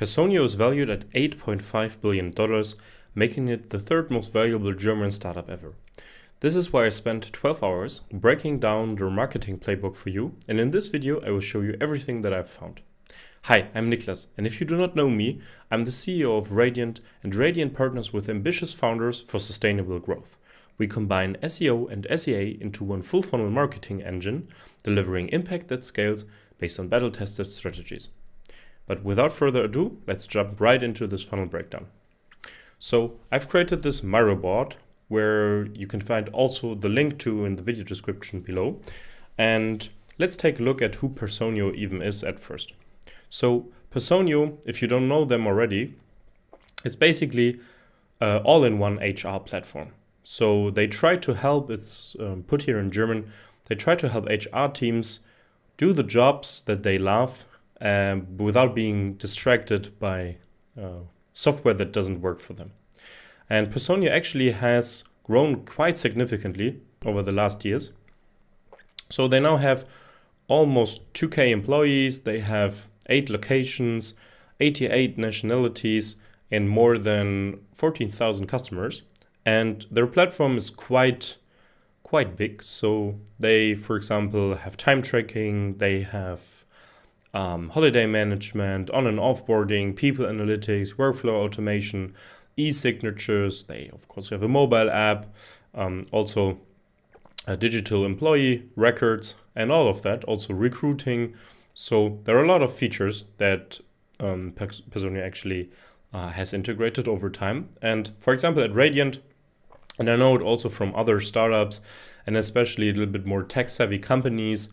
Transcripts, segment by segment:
Personio is valued at $8.5 billion, making it the third most valuable German startup ever. This is why I spent 12 hours breaking down their marketing playbook for you, and in this video I will show you everything that I've found. Hi, I'm Niklas, and if you do not know me, I'm the CEO of Radiant, and Radiant partners with ambitious founders for sustainable growth. We combine SEO and SEA into one full funnel marketing engine, delivering impact that scales based on battle-tested strategies. But without further ado, let's jump right into this funnel breakdown. So I've created this Miro board where you can find also the link to in the video description below. And let's take a look at who Personio even is at first. So Personio, if you don't know them already, is basically all-in-one HR platform. So they try to help, it's put here in German, they try to help HR teams do the jobs that they love without being distracted by software that doesn't work for them. And Personio actually has grown quite significantly over the last years. So they now have almost 2K employees, they have 8 locations, 88 nationalities, and more than 14,000 customers. And their platform is quite big. So they, for example, have time tracking, they have holiday management, on and offboarding, people analytics, workflow automation, e-signatures. They, of course, have a mobile app, also digital employee records and all of that, also recruiting. So there are a lot of features that Personio actually has integrated over time. And for example, at Radiant, and I know it also from other startups and especially a little bit more tech-savvy companies,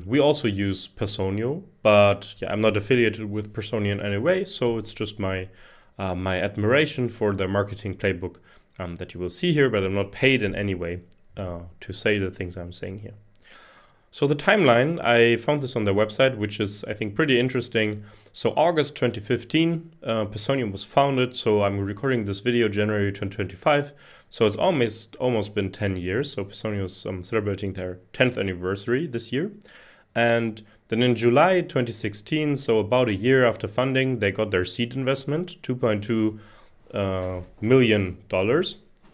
we also use Personio, but yeah, I'm not affiliated with Personio in any way, so it's just my admiration for their marketing playbook that you will see here, but I'm not paid in any way to say the things I'm saying here. So the timeline, I found this on their website, which is, I think, pretty interesting. So August 2015, Personio was founded. So I'm recording this video January 2025. So it's almost been 10 years. So Personio is celebrating their 10th anniversary this year. And then in July 2016, so about a year after funding, they got their seed investment, $2.2 million.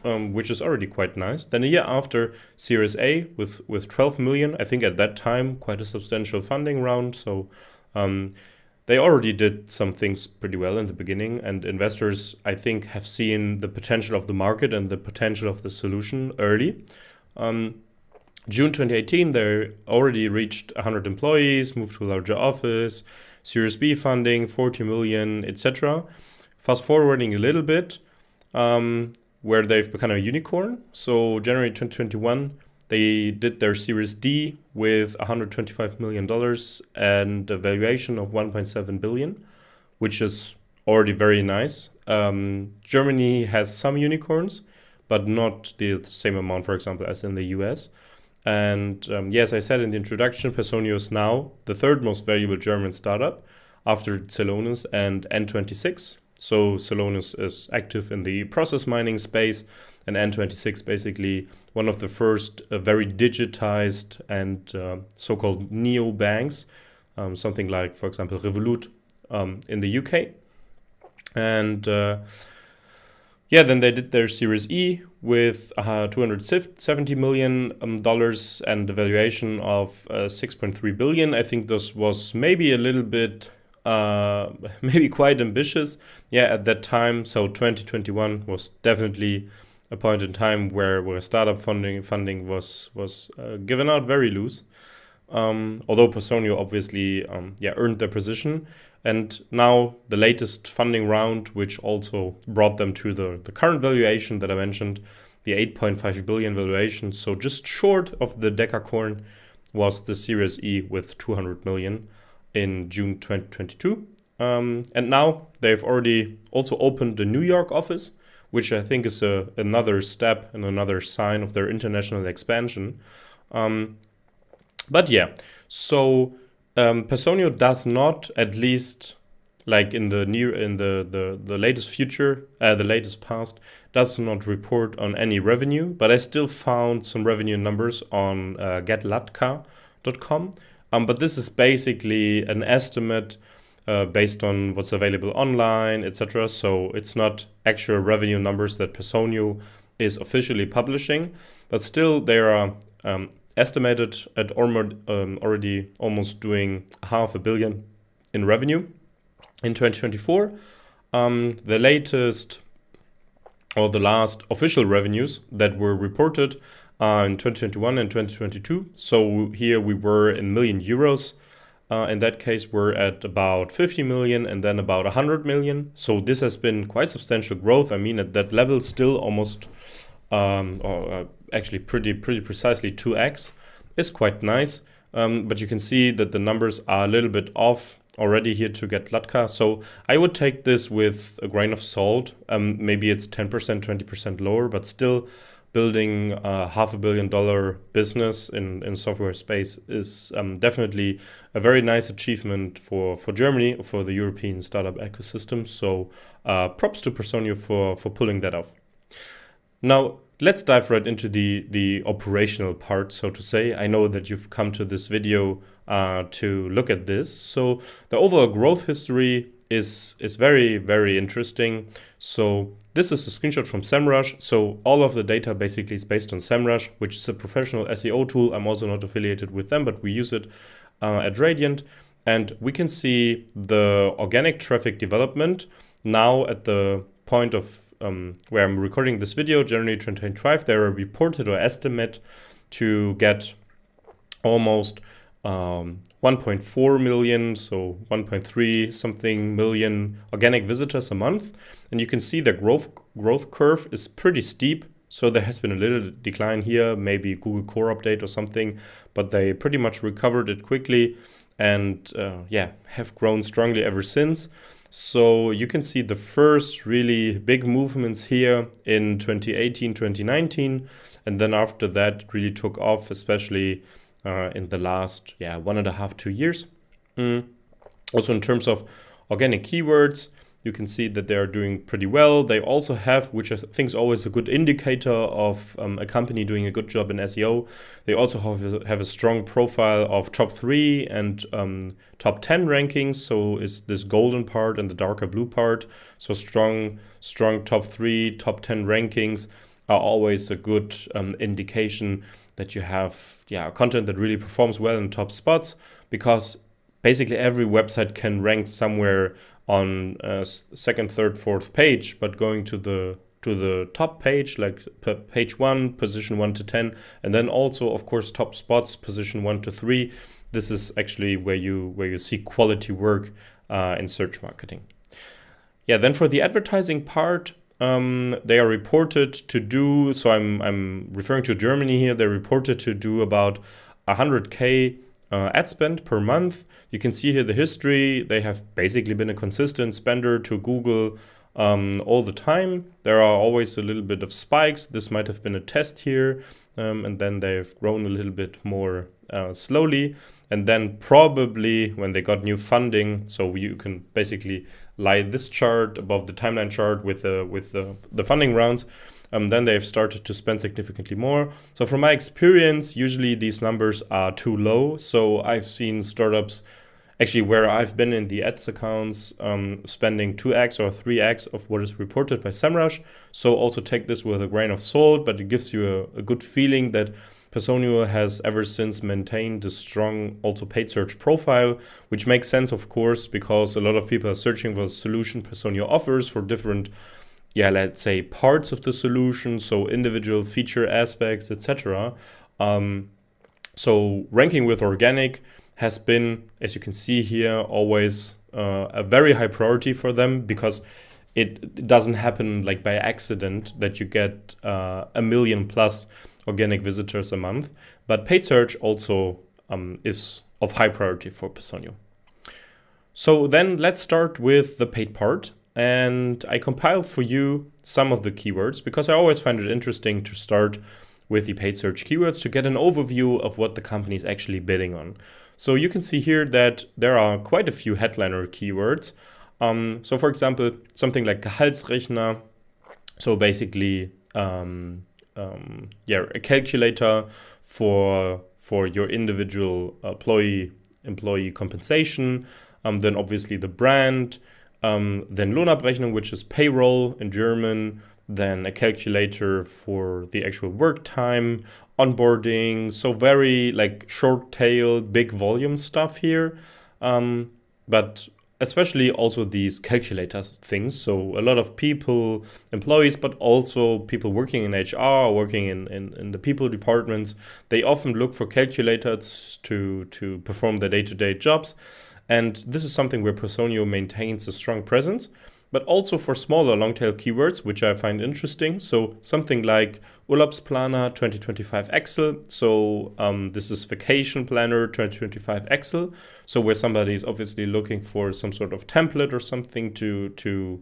Which is already quite nice. Then a year after, Series A with 12 million, I think at that time, quite a substantial funding round. So they already did some things pretty well in the beginning, and investors, I think, have seen the potential of the market and the potential of the solution early. June 2018, they already reached 100 employees, moved to a larger office, Series B funding, 40 million, etc. Fast forwarding a little bit, where they've become a unicorn. So January 2021, they did their Series D with $125 million and a valuation of 1.7 billion, which is already very nice. Germany has some unicorns, but not the same amount, for example, as in the US. And yes, I said in the introduction, Personio is now the third most valuable German startup after Celonis and N26. So Celonis is active in the process mining space, and N26 basically one of the first very digitized and so-called neo-banks, something like, for example, Revolut in the UK. And then they did their Series E with $270 million and a valuation of 6.3 billion. I think this was maybe a little bit maybe quite ambitious, at that time. So 2021 was definitely a point in time where startup funding was given out very loose. Although Personio obviously earned their position, and now the latest funding round, which also brought them to the current valuation that I mentioned, the 8.5 billion valuation. So just short of the decacorn was the Series E with 200 million. In June 2022. And now they've already also opened the New York office, which I think is another step and another sign of their international expansion. So Personio does not, at least like in the latest future, the latest past, does not report on any revenue, but I still found some revenue numbers on getlatka.com. But this is basically an estimate based on what's available online, etc. So it's not actual revenue numbers that Personio is officially publishing, but still they are estimated at already almost doing $500 million in revenue in 2024. The latest or the last official revenues that were reported in 2021 and 2022. So here we were in million euros. In that case, we're at about 50 million and then about 100 million. So this has been quite substantial growth. I mean, at that level, still almost, actually pretty precisely 2x is quite nice. But you can see that the numbers are a little bit off already here to get Latka. So I would take this with a grain of salt. Maybe it's 10%, 20% lower, but still building a $500 million business in software space is definitely a very nice achievement for Germany, for the European startup ecosystem. So props to Personio for pulling that off. Now, let's dive right into the operational part, so to say. I know that you've come to this video to look at this. So the overall growth history is very, very interesting. So this is a screenshot from SEMrush. So all of the data basically is based on SEMrush, which is a professional SEO tool. I'm also not affiliated with them, but we use it at Radiant. And we can see the organic traffic development now at the point of where I'm recording this video, January 2025. They're reported or estimate to get almost 1.4 million, so 1.3 something million organic visitors a month. And you can see the growth curve is pretty steep. So there has been a little decline here, maybe Google Core update or something, but they pretty much recovered it quickly and have grown strongly ever since. So you can see the first really big movements here in 2018, 2019, and then after that it really took off, especially in the last 1.5, 2 years. Also in terms of organic keywords, you can see that they are doing pretty well. They also have, which I think is always a good indicator of a company doing a good job in SEO, they also have a strong profile of top 3 and top 10 rankings. So is this golden part and the darker blue part. So strong top 3, top 10 rankings are always a good indication that you have content that really performs well in top spots, because basically every website can rank somewhere on second, third, fourth page, but going to the top page, like page 1, position 1 to 10, and then also of course top spots, position 1 to 3. This is actually where you see quality work in search marketing. Then for the advertising part, they are reported to do, so I'm referring to Germany here, they're reported to do about 100K ad spend per month. You can see here the history. They have basically been a consistent spender to Google all the time. There are always a little bit of spikes. This might have been a test here, and then they've grown a little bit more slowly. And then probably when they got new funding, so you can basically lie this chart above the timeline chart with the funding rounds. Then they've started to spend significantly more. So from my experience, usually these numbers are too low. So I've seen startups, actually where I've been in the ads accounts, spending 2x or 3x of what is reported by SEMrush. So also take this with a grain of salt, but it gives you a good feeling that Personio has ever since maintained a strong also paid search profile, which makes sense, of course, because a lot of people are searching for a solution Personio offers for different let's say parts of the solution, so individual feature aspects, etc. So ranking with organic has been, as you can see here, always a very high priority for them, because it doesn't happen like by accident that you get 1 million plus organic visitors a month. But paid search also is of high priority for Personio. So then let's start with the paid part. And I compiled for you some of the keywords, because I always find it interesting to start with the paid search keywords to get an overview of what the company is actually bidding on. So you can see here that there are quite a few headliner keywords. So for example, something like Gehaltsrechner. So basically, a calculator for your individual employee compensation. then obviously the brand, then Lohnabrechnung, which is payroll in German, then a calculator for the actual work time, onboarding, so very like short-tailed, big volume stuff here, but especially also these calculators things. So a lot of people, employees, but also people working in HR, working in the people departments, they often look for calculators to perform their day-to-day jobs. And this is something where Personio maintains a strong presence, but also for smaller long-tail keywords, which I find interesting. So something like Urlaubsplaner 2025 Excel. So this is Vacation Planner 2025 Excel. So where somebody is obviously looking for some sort of template or something to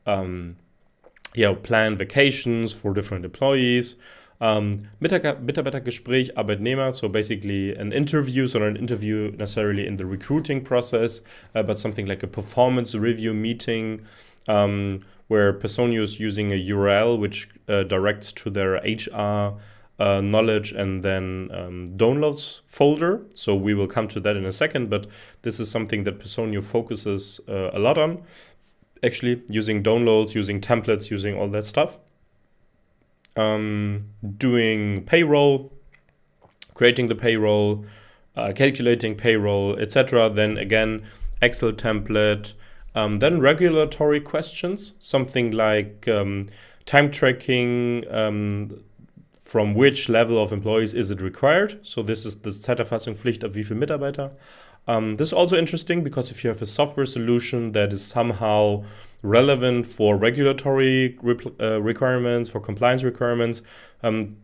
plan vacations for different employees. Mitarbeitergespräch, Arbeitnehmer, so basically an interview, so not an interview necessarily in the recruiting process, but something like a performance review meeting, where Personio is using a URL which directs to their HR knowledge and then downloads folder. So we will come to that in a second, but this is something that Personio focuses a lot on, actually using downloads, using templates, using all that stuff. Doing payroll, creating the payroll, calculating payroll, etc. Then again, Excel template. Then regulatory questions, something like time tracking, from which level of employees is it required. So this is the Zeiterfassungspflicht of wie viele Mitarbeiter. This is also interesting because if you have a software solution that is somehow relevant for regulatory requirements, for compliance requirements,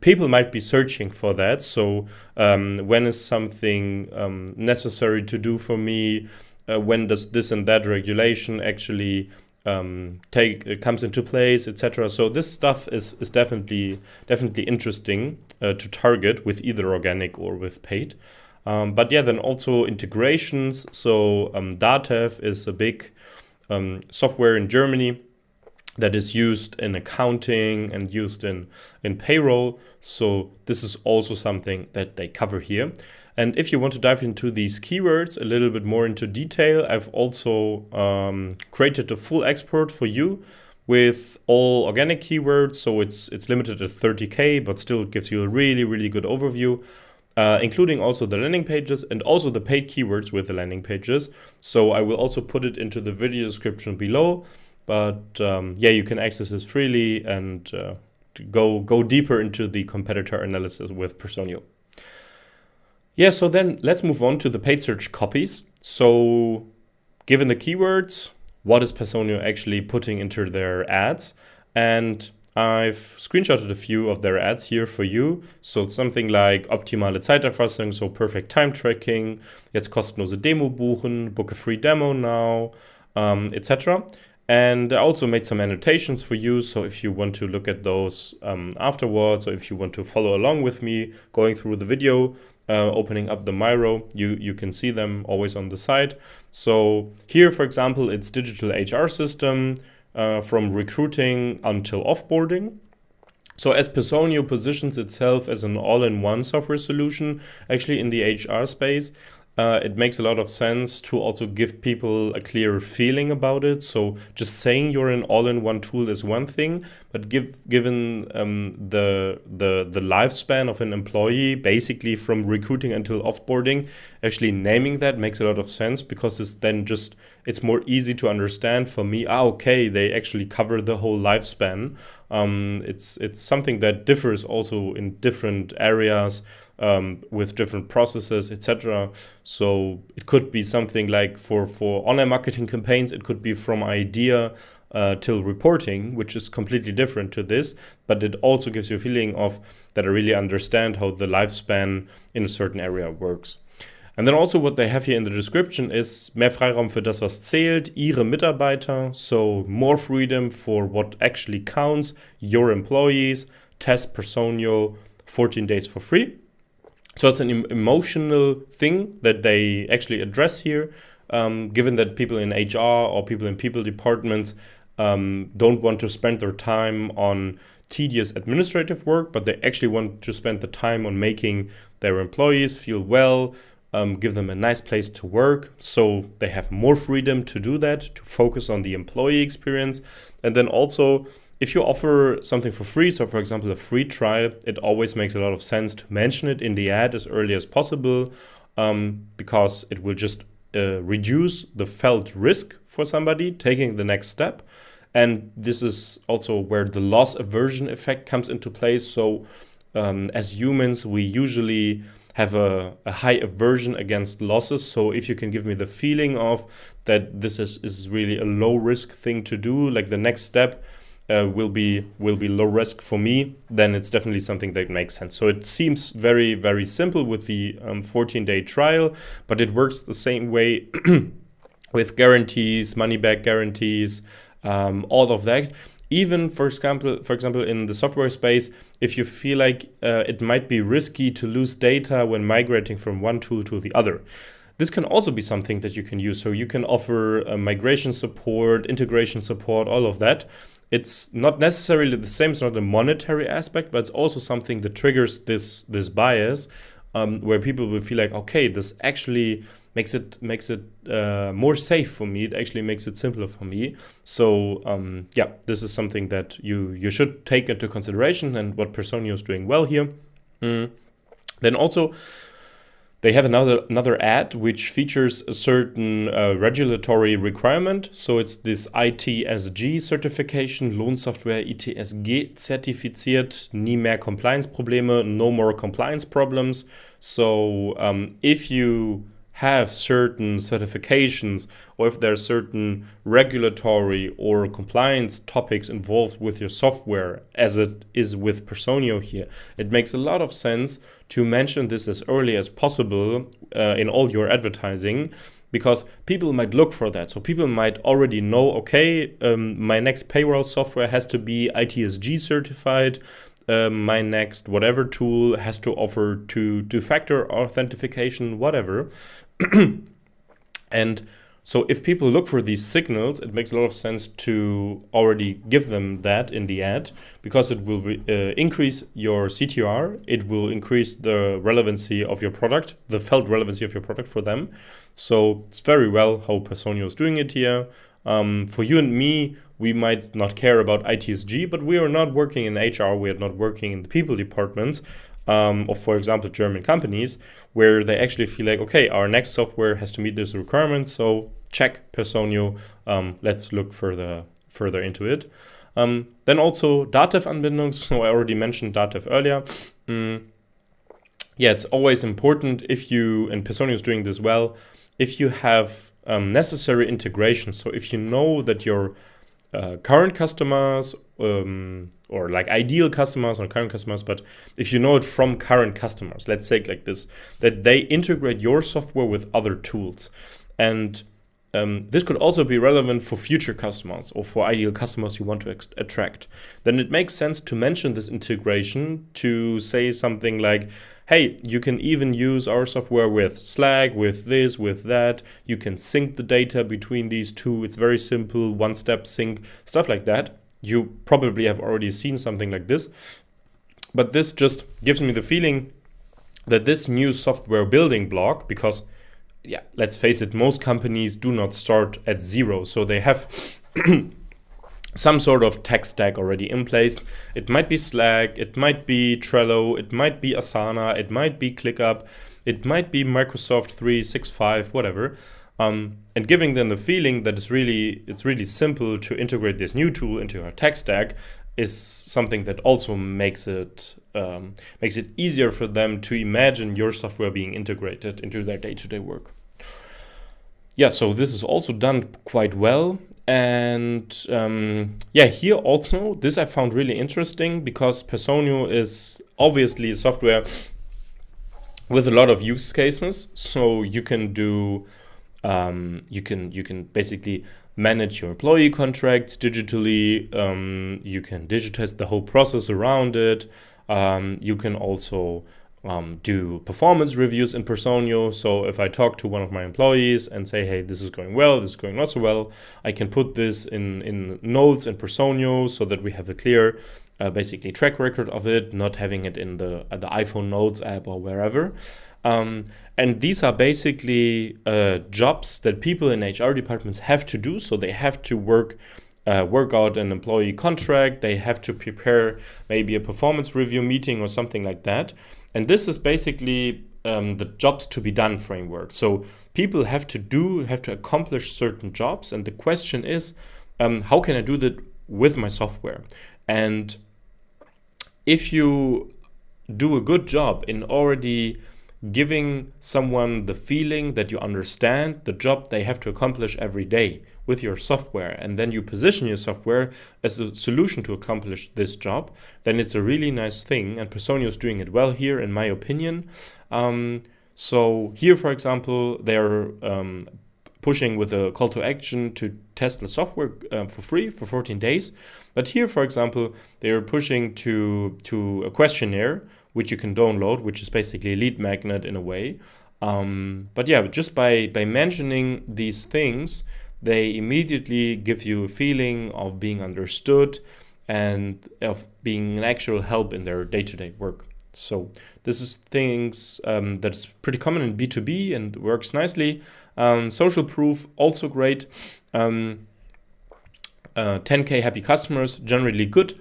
people might be searching for that. So when is something necessary to do for me? When does this and that regulation actually comes into place, etc. So this stuff is definitely interesting to target with either organic or with paid. But yeah, then also integrations. So Datev is a big software in Germany that is used in accounting and used in payroll. So this is also something that they cover here. And if you want to dive into these keywords a little bit more into detail, I've also created a full export for you with all organic keywords. So it's limited at 30K, but still gives you a really good overview, including also the landing pages and also the paid keywords with the landing pages. So I will also put it into the video description below. But yeah, you can access this freely and go deeper into the competitor analysis with Personio. Yeah, so then let's move on to the paid search copies. So given the keywords, what is Personio actually putting into their ads? And I've screenshotted a few of their ads here for you. So it's something like optimale Zeiterfassung, so perfect time tracking, jetzt kostenlose Demo buchen, book a free demo now, etc. And I also made some annotations for you. So if you want to look at those afterwards, or if you want to follow along with me going through the video, opening up the Miro, you can see them always on the side. So here, for example, it's digital HR system from recruiting until offboarding. So as Personio positions itself as an all-in-one software solution, actually in the HR space, it makes a lot of sense to also give people a clear feeling about it. So just saying you're an all-in-one tool is one thing, but given the lifespan of an employee, basically from recruiting until offboarding, actually naming that makes a lot of sense, because it's more easy to understand for me. Okay, they actually cover the whole lifespan. It's something that differs also in different areas, with different processes, etc. So it could be something like for online marketing campaigns, it could be from idea till reporting, which is completely different to this, but it also gives you a feeling of that I really understand how the lifespan in a certain area works. And then also what they have here in the description is mehr Freiraum für das, was zählt, Ihre Mitarbeiter, so more freedom for what actually counts, your employees, test Personio, 14 days for free. So it's an emotional thing that they actually address here, given that people in HR or people in people departments don't want to spend their time on tedious administrative work, but they actually want to spend the time on making their employees feel well, give them a nice place to work, so they have more freedom to do that, to focus on the employee experience. And then also, if you offer something for free, so for example, a free trial, it always makes a lot of sense to mention it in the ad as early as possible, because it will just reduce the felt risk for somebody taking the next step. And this is also where the loss aversion effect comes into place. So as humans, we usually have a high aversion against losses. So if you can give me the feeling of that this is really a low risk thing to do, like the next step will be low risk for me, then it's definitely something that makes sense. So it seems very, very simple with the 14-day trial, but it works the same way with guarantees, money back guarantees, all of that. Even for example, in the software space, if you feel like it might be risky to lose data when migrating from one tool to the other, this can also be something that you can use. So you can offer migration support, integration support, all of that. It's not necessarily the same, it's not a monetary aspect, but it's also something that triggers this bias, where people will feel like, okay, this actually makes it more safe for me. It actually makes it simpler for me. So yeah, this is something that you should take into consideration, and what Personio is doing well here. Then also, they have another ad which features a certain regulatory requirement. So it's this ITSG certification, Lohnsoftware ITSG zertifiziert, nie mehr Compliance-Probleme, no more compliance problems. So if you have certain certifications, or if there are certain regulatory or compliance topics involved with your software, as it is with Personio here, it makes a lot of sense to mention this as early as possible in all your advertising, because people might look for that. So people might already know, okay, my next payroll software has to be ITSG certified. My next whatever tool has to offer two-factor authentication, whatever. And so if people look for these signals, it makes a lot of sense to already give them that in the ad, because it will increase your CTR, it will increase the relevancy of your product, the felt relevancy of your product for them. So it's very well how Personio is doing it here. For you and me, we might not care about ITSG, but we are not working in HR, we are not working in the people departments of, for example, German companies, where they actually feel like, okay, our next software has to meet this requirement, so check Personio, let's look further into it. Then also Datev-Anbindung, so I already mentioned Datev earlier. Yeah, it's always important if you, and Personio is doing this well, if you have necessary integration. So if you know that your current customers, or like ideal customers or current customers, but if you know it from current customers, let's say like this, that they integrate your software with other tools. And this could also be relevant for future customers or for ideal customers you want to attract. Then it makes sense to mention this integration, to say something like, hey, you can even use our software with Slack, with this, with that. You can sync the data between these two. It's very simple, one-step sync, stuff like that. You probably have already seen something like this. But this just gives me the feeling that this new software building block, because yeah, let's face it, most companies do not start at zero. So they have some sort of tech stack already in place. It might be Slack, it might be Trello, it might be Asana, it might be ClickUp, it might be Microsoft 365, whatever. And giving them the feeling that it's really simple to integrate this new tool into our tech stack is something that also makes it easier for them to imagine your software being integrated into their day-to-day work. Yeah, so this is also done quite well. And yeah, here also, this I found really interesting, because Personio is obviously a software with a lot of use cases. So you can do, you can basically manage your employee contracts digitally. You can digitize the whole process around it. You can also do performance reviews in Personio. So if I talk to one of my employees and say, hey, this is going well, this is going not so well, I can put this in notes in Personio so that we have a clear basically track record of it, not having it in the iPhone Notes app or wherever. And these are basically jobs that people in HR departments have to do. So they have to work out an employee contract. They have to prepare maybe a performance review meeting or something like that. And this is basically the jobs to be done framework. So people have to accomplish certain jobs. And the question is, how can I do that with my software? And if you do a good job in already giving someone the feeling that you understand the job they have to accomplish every day with your software, and then you position your software as a solution to accomplish this job, then it's a really nice thing. And Personio is doing it well here, in my opinion. So here, for example, they're pushing with a call to action to test the software for free for 14 days. But here, for example, they're pushing to a questionnaire which you can download, which is basically a lead magnet in a way. But yeah, just by mentioning these things, they immediately give you a feeling of being understood and of being an actual help in their day-to-day work. So this is things that's pretty common in B2B and works nicely. Social proof, also great. 10K happy customers, generally good.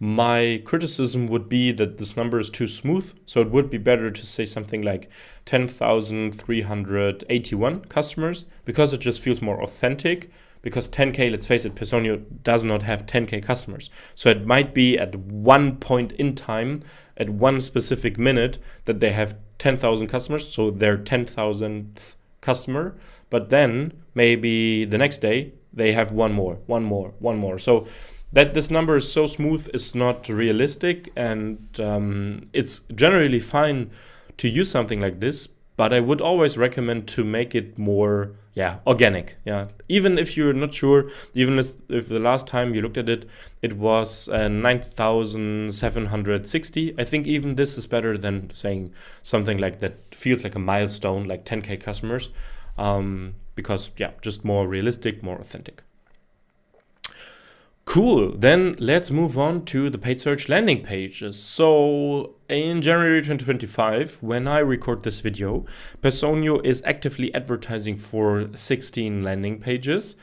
My criticism would be that this number is too smooth. So it would be better to say something like 10,381 customers, because it just feels more authentic. Because 10K, let's face it, Personio does not have 10K customers. So it might be at one point in time, at one specific minute, that they have 10,000 customers. So they're 10,000th customer. But then maybe the next day they have one more. So that this number is so smooth is not realistic, and it's generally fine to use something like this, but I would always recommend to make it more organic. Even if you're not sure, even if the last time you looked at it, it was 9,760. I think even this is better than saying something like that feels like a milestone, like 10K customers, because just more realistic, more authentic. Cool, then let's move on to the paid search landing pages. So in January 2025, when I record this video, Personio is actively advertising for 16 landing pages,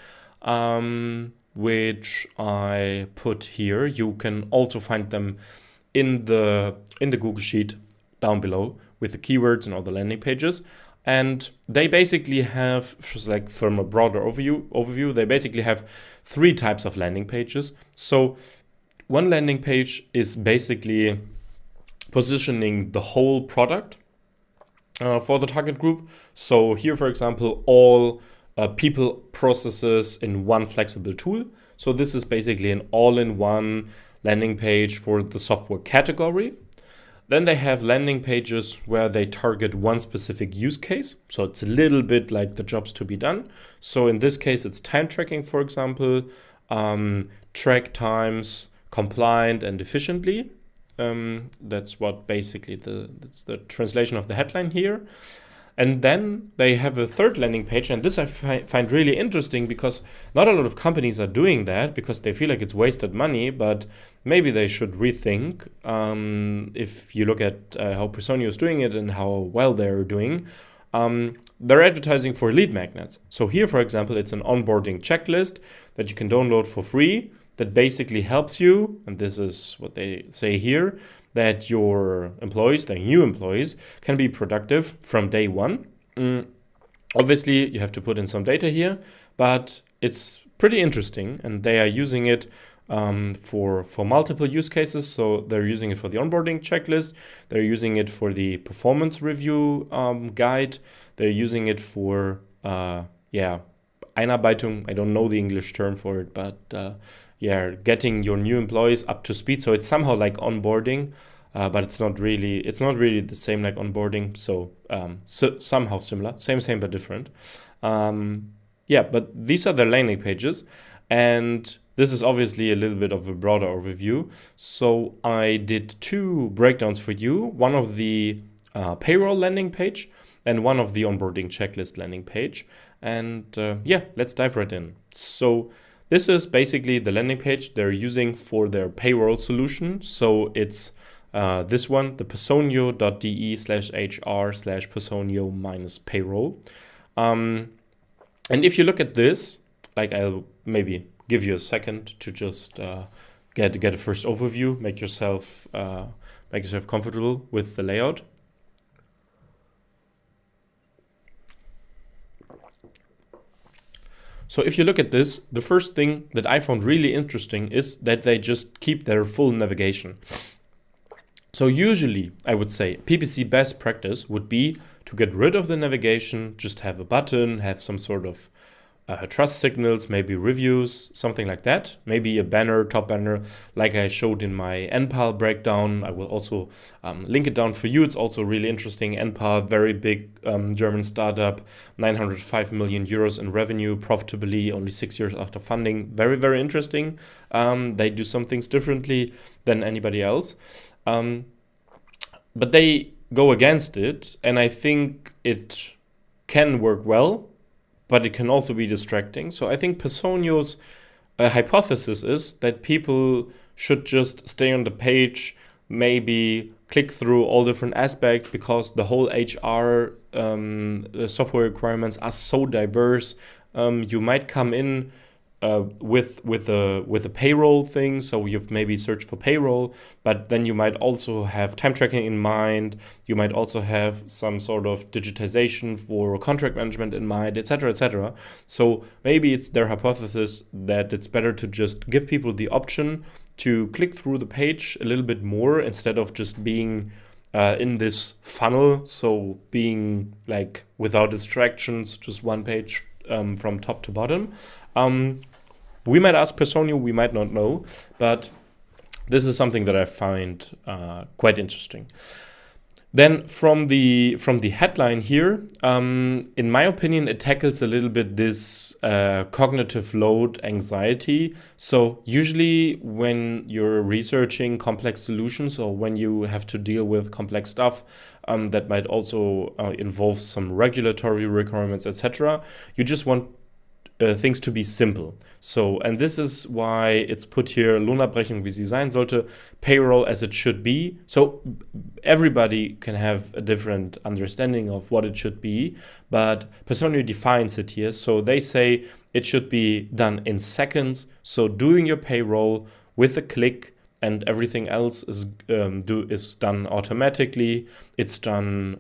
which I put here. You can also find them in the Google Sheet down below with the keywords and all the landing pages. And they basically have, like from a broader overview, they basically have 3 types of landing pages. So one landing page is basically positioning the whole product for the target group. So here, for example, all people processes in one flexible tool. So this is basically an all-in-one landing page for the software category. Then they have landing pages where they target one specific use case. So it's a little bit like the jobs to be done. So in this case, it's time tracking, for example, track times compliant and efficiently. That's what basically that's the translation of the headline here. And then they have a third landing page, and this I find really interesting because not a lot of companies are doing that because they feel like it's wasted money, but maybe they should rethink. If you look at how Personio is doing it and how well they're doing, they're advertising for lead magnets. So here, for example, it's an onboarding checklist that you can download for free that basically helps you, and this is what they say here, that your employees, the new employees, can be productive from day one. Obviously, you have to put in some data here, but it's pretty interesting, and they are using it for multiple use cases. So they're using it for the onboarding checklist, they're using it for the performance review guide, they're using it for Einarbeitung. I don't know the English term for it, but getting your new employees up to speed. So it's somehow like onboarding, but it's not really the same like onboarding. So somehow similar, same but different. But these are the landing pages, and this is obviously a little bit of a broader overview. So I did 2 breakdowns for you: one of the payroll landing page and one of the onboarding checklist landing page. And let's dive right in. So this is basically the landing page they're using for their payroll solution. So it's this one, the personio.de/hr/personio-payroll. And if you look at this, like I'll maybe give you a second to just get a first overview, make yourself comfortable with the layout. So if you look at this, the first thing that I found really interesting is that they just keep their full navigation. So usually I would say PPC best practice would be to get rid of the navigation, just have a button, have some sort of trust signals, maybe reviews, something like that. Maybe a banner, top banner, like I showed in my NPAL breakdown. I will also link it down for you. It's also really interesting. NPAL, very big German startup, 905 million euros in revenue, profitably, only 6 years after funding. Very, very interesting. They do some things differently than anybody else. But they go against it, and I think it can work well, but it can also be distracting. So I think Personio's hypothesis is that people should just stay on the page, maybe click through all different aspects, because the whole HR software requirements are so diverse. You might come in with a payroll thing, so you've maybe searched for payroll, but then you might also have time tracking in mind. You might also have some sort of digitization for contract management in mind, etc., etc. So maybe it's their hypothesis that it's better to just give people the option to click through the page a little bit more, instead of just being in this funnel, so being like without distractions, just one page from top to bottom. We might ask Personio, we might not know, but this is something that I find quite interesting. Then from the headline here, in my opinion, it tackles a little bit this cognitive load anxiety. So usually when you're researching complex solutions, or when you have to deal with complex stuff that might also involve some regulatory requirements, etc., you just want things to be simple. So, and this is why it's put here, Lohnabrechnung, wie sie sein sollte, payroll as it should be. So everybody can have a different understanding of what it should be, but Personio defines it here. So they say it should be done in seconds. So doing your payroll with a click, and everything else is done automatically. It's done.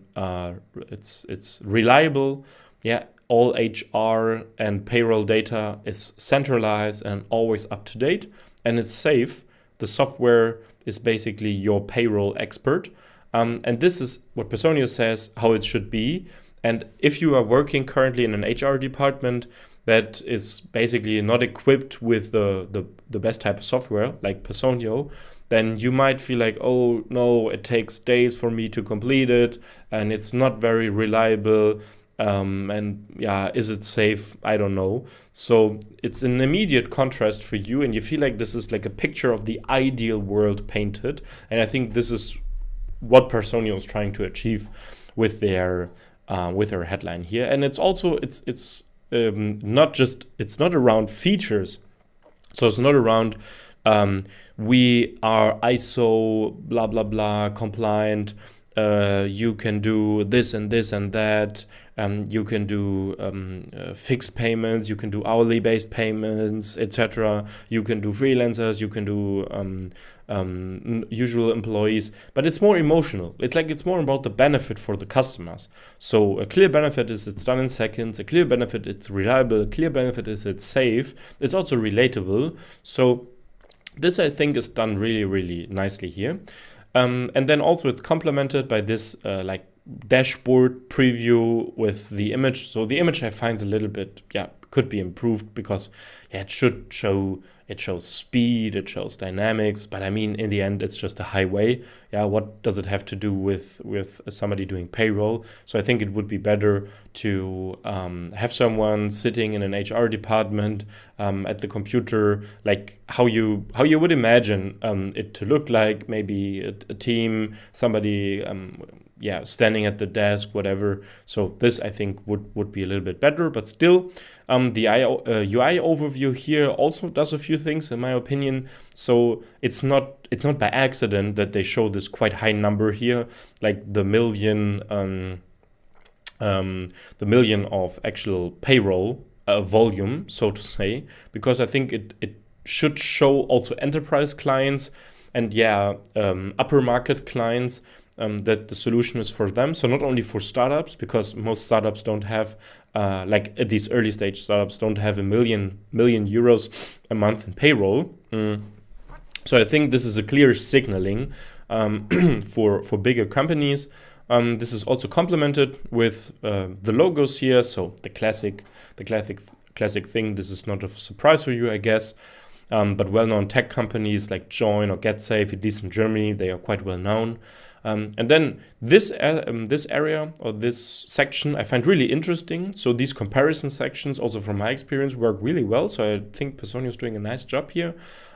It's reliable. Yeah. All HR and payroll data is centralized and always up to date, and it's safe. The software is basically your payroll expert. And this is what Personio says how it should be. And if you are working currently in an HR department that is basically not equipped with the best type of software like Personio, then you might feel like, oh no, it takes days for me to complete it, and it's not very reliable. And yeah, is it safe? I don't know. So it's an immediate contrast for you, and you feel like this is like a picture of the ideal world painted. And I think this is what Personio is trying to achieve with their headline here. And it's also it's not around features. So it's not around we are ISO blah blah blah compliant. You can do this and this and that. You can do fixed payments. You can do hourly based payments, etc. You can do freelancers. You can do usual employees. But it's more emotional. It's more about the benefit for the customers. So a clear benefit is it's done in seconds. A clear benefit it's reliable. A clear benefit is it's safe. It's also relatable. So this I think is done really, really nicely here. And then also it's complemented by this dashboard preview with the image. So the image I find a little bit, could be improved, because it shows speed, it shows dynamics, but I mean, in the end, it's just a highway. What does it have to do with somebody doing payroll? So I think it would be better to have someone sitting in an HR department at the computer, like how you would imagine it to look like, maybe a team, somebody yeah, standing at the desk, whatever. So this I think would be a little bit better, but still the UI overview here also does a few things in my opinion. So it's not by accident that they show this quite high number here, like the million of actual payroll volume, so to say, because I think it should show also enterprise clients and upper market clients that the solution is for them. So not only for startups, because most startups don't have, like at these early stage startups don't have a million euros a month in payroll. So I think this is a clear signaling for bigger companies. This is also complemented with the logos here. So the classic thing. This is not a surprise for you, I guess. But well-known tech companies like Join or GetSafe, at least in Germany, they are quite well known. And then this area or this section I find really interesting. So these comparison sections, also from my experience, work really well. So I think Personio is doing a nice job here.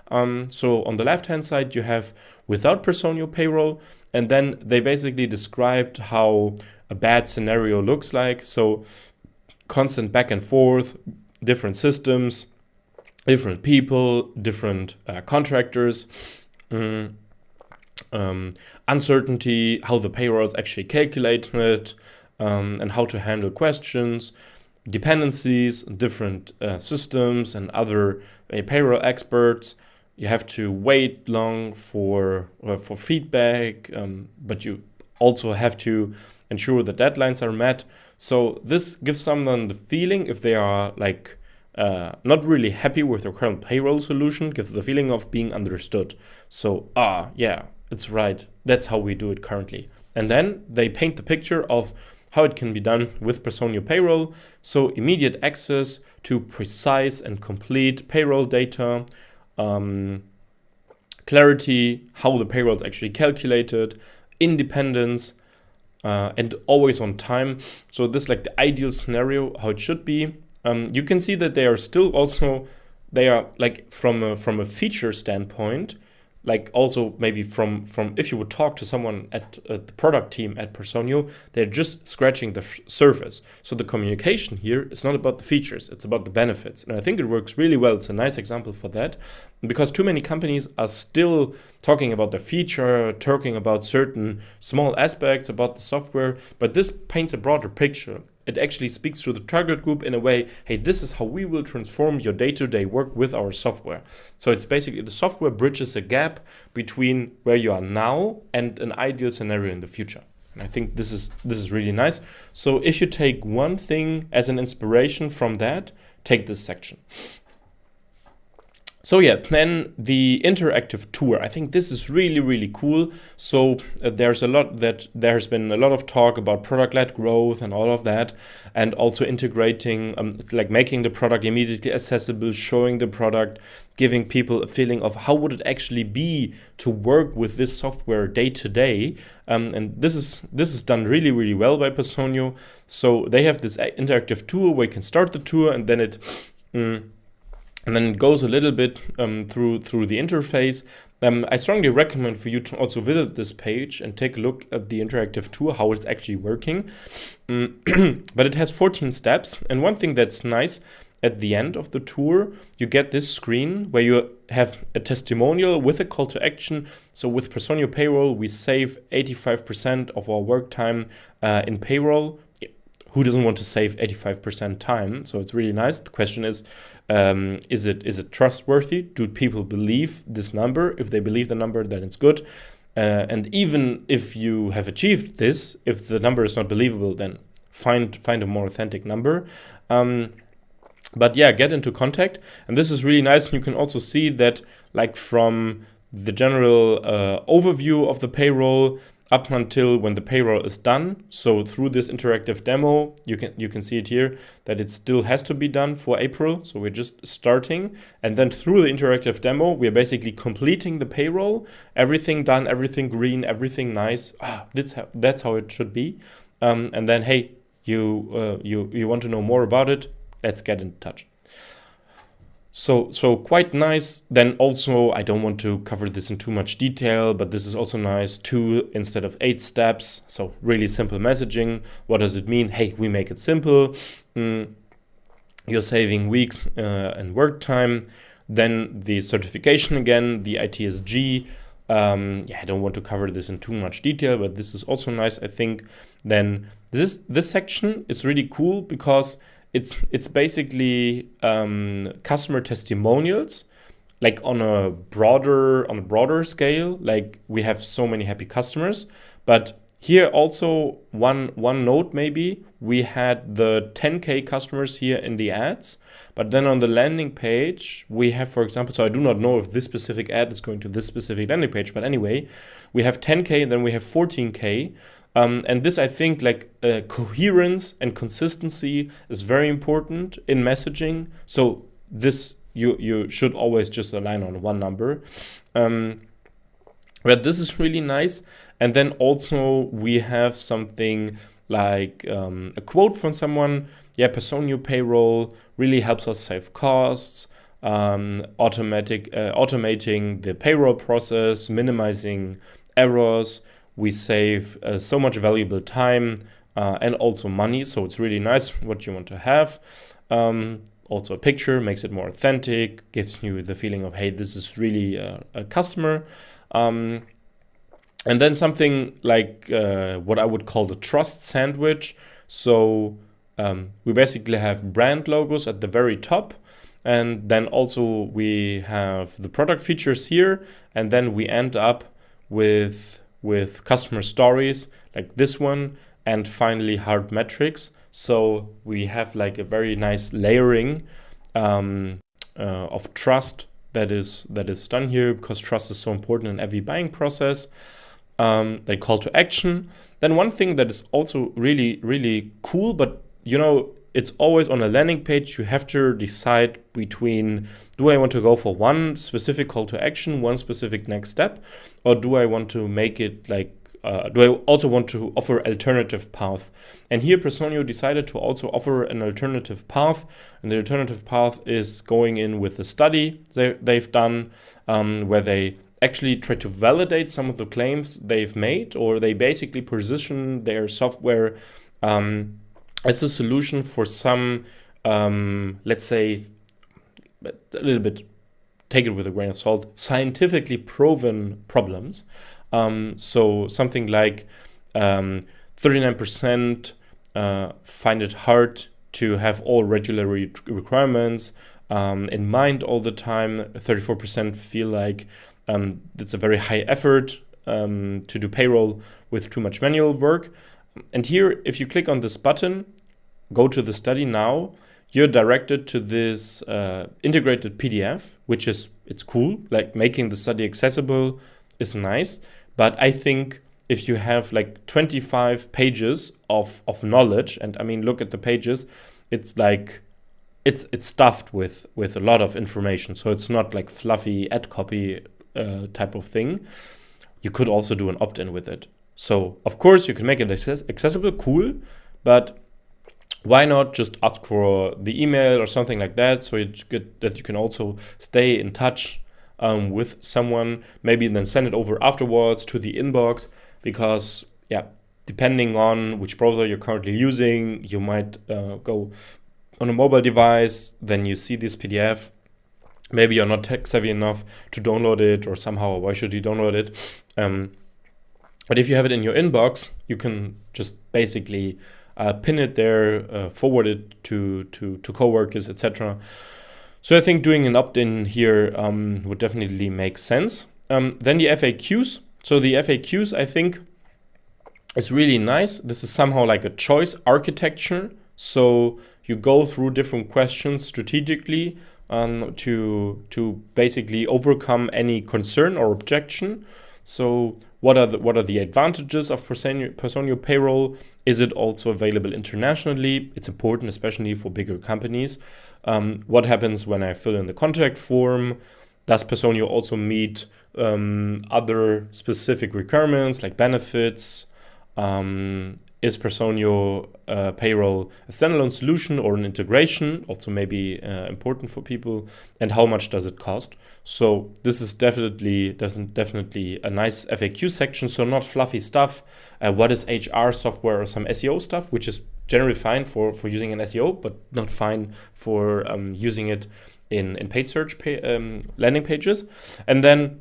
So on the left-hand side, you have without Personio payroll, and then they basically described how a bad scenario looks like. So constant back and forth, different systems, different people, different contractors, uncertainty, how the payroll is actually calculated, and how to handle questions, dependencies, different systems, and other payroll experts. You have to wait long for feedback, but you also have to ensure the deadlines are met. So this gives someone the feeling, if they are like not really happy with their current payroll solution, gives the feeling of being understood. So yeah, it's right. That's how we do it currently. And then they paint the picture of how it can be done with Personio Payroll. So immediate access to precise and complete payroll data, clarity, how the payroll is actually calculated, independence, and always on time. So this is like the ideal scenario, how it should be. You can see that they are still also, they are like from a feature standpoint, like also maybe from if you would talk to someone at the product team at Personio, they're just scratching the surface. So the communication here is not about the features, it's about the benefits. And I think it works really well. It's a nice example for that, because too many companies are still talking about the feature, talking about certain small aspects about the software, but this paints a broader picture. It actually speaks to the target group in a way, hey, this is how we will transform your day-to-day work with our software. So it's basically the software bridges a gap between where you are now and an ideal scenario in the future. And I think this is really nice. So if you take one thing as an inspiration from that, take this section. So yeah, then the interactive tour. I think this is really, really cool. So there has been a lot of talk about product-led growth and all of that, and also integrating, like making the product immediately accessible, showing the product, giving people a feeling of how would it actually be to work with this software day to day. And this is done really, really well by Personio. So they have this interactive tour where you can start the tour, and then it goes a little bit through the interface. I strongly recommend for you to also visit this page and take a look at the interactive tour, how it's actually working. But it has 14 steps. And one thing that's nice, at the end of the tour, you get this screen where you have a testimonial with a call to action. So with Personio Payroll, we save 85% of our work time in payroll. Who doesn't want to save 85% time? So it's really nice. The question is it trustworthy? Do people believe this number? If they believe the number, then it's good. And even if you have achieved this, if the number is not believable, then find a more authentic number. But yeah, get into contact. And this is really nice. You can also see that, like, from the general overview of the payroll up until when the payroll is done. So through this interactive demo, you can see it here that it still has to be done for April. So we're just starting. And then through the interactive demo, we're basically completing the payroll. Everything done, everything green, everything nice. That's how it should be. And then, hey, you want to know more about it? Let's get in touch. So quite nice. Then also, I don't want to cover this in too much detail, but this is also nice. 2 instead of 8 steps. So really simple messaging. What does it mean? Hey, we make it simple. You're saving weeks and work time. Then the certification again, the ITSG. I don't want to cover this in too much detail, but this is also nice, I think. Then this section is really cool because it's basically customer testimonials, like on a broader scale. Like we have so many happy customers, but here also one note maybe, we had the 10K customers here in the ads, but then on the landing page we have, for example, so I do not know if this specific ad is going to this specific landing page, but anyway, we have 10K and then we have 14K. And this, I think, like coherence and consistency is very important in messaging. So this you should always just align on one number. But this is really nice. And then also we have something like a quote from someone. Yeah, Personio Payroll really helps us save costs, automating the payroll process, minimizing errors. We save so much valuable time and also money. So it's really nice what you want to have. Also a picture makes it more authentic, gives you the feeling of, hey, this is really a customer. And then something like what I would call the trust sandwich. So we basically have brand logos at the very top. And then also we have the product features here. And then we end up with customer stories like this one. And finally hard metrics. So we have like a very nice layering of trust that is done here, because trust is so important in every buying process. They call to action. Then one thing that is also really cool, but you know, it's always on a landing page, you have to decide between, do I want to go for one specific call to action, one specific next step, or do I want to make it like, do I also want to offer alternative path? And here Personio decided to also offer an alternative path, and the alternative path is going in with a study they've done, where they actually try to validate some of the claims they've made, or they basically position their software as a solution for some, let's say, a little bit, take it with a grain of salt, scientifically proven problems. So something like 39% find it hard to have all regulatory requirements in mind all the time. 34% feel like it's a very high effort to do payroll with too much manual work. And here, if you click on this button, go to the study now, you're directed to this integrated PDF, which is, it's cool, like making the study accessible is nice. But I think if you have like 25 pages of knowledge, and I mean, look at the pages, it's like, it's stuffed with a lot of information. So it's not like fluffy ad copy type of thing. You could also do an opt-in with it. So of course you can make it accessible, cool, but why not just ask for the email or something like that, so that you can also stay in touch with someone, maybe then send it over afterwards to the inbox, because yeah, depending on which browser you're currently using, you might go on a mobile device, then you see this PDF. Maybe you're not tech savvy enough to download it, or somehow, why should you download it? But if you have it in your inbox, you can just basically pin it there, forward it to coworkers, etc. So I think doing an opt-in here would definitely make sense. Then the FAQs. So the FAQs, I think, is really nice. This is somehow like a choice architecture. So you go through different questions strategically to basically overcome any concern or objection. So what are the advantages of Personio Payroll? Is it also available internationally? It's important, especially for bigger companies. What happens when I fill in the contact form? Does Personio also meet other specific requirements like benefits? is Personio Payroll a standalone solution or an integration? Also maybe important for people. And how much does it cost? So this is definitely a nice FAQ section. So not fluffy stuff. What is HR software or some SEO stuff, which is generally fine for using an SEO, but not fine for using it in paid search landing pages. And then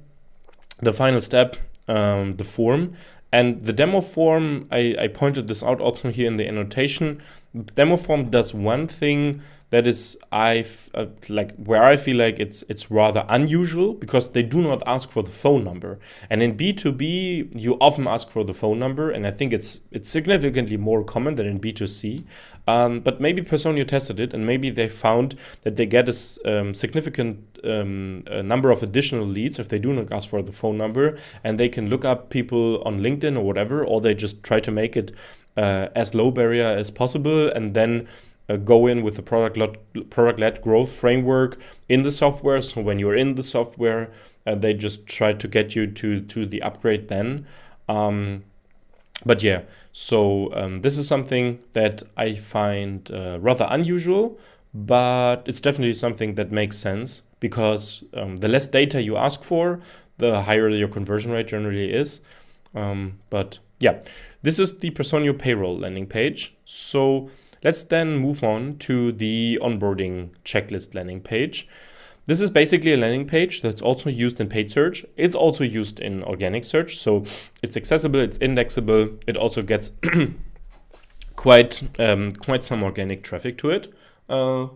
the final step, the form. And the demo form, I pointed this out also here in the annotation. The demo form does one thing that is where I feel like it's rather unusual, because they do not ask for the phone number. And in B2B, you often ask for the phone number, and I think it's significantly more common than in B2C. But maybe Personio tested it, and maybe they found that they get a significant number of additional leads if they do not ask for the phone number, and they can look up people on LinkedIn or whatever, or they just try to make it as low barrier as possible, and then go in with the product-led growth framework in the software. So when you're in the software, they just try to get you to the upgrade then. But yeah, so this is something that I find rather unusual, but it's definitely something that makes sense, because the less data you ask for, the higher your conversion rate generally is. But yeah, this is the Personio Payroll landing page. So let's then move on to the onboarding checklist landing page. This is basically a landing page that's also used in paid search. It's also used in organic search. So it's accessible, it's indexable. It also gets quite some organic traffic to it. And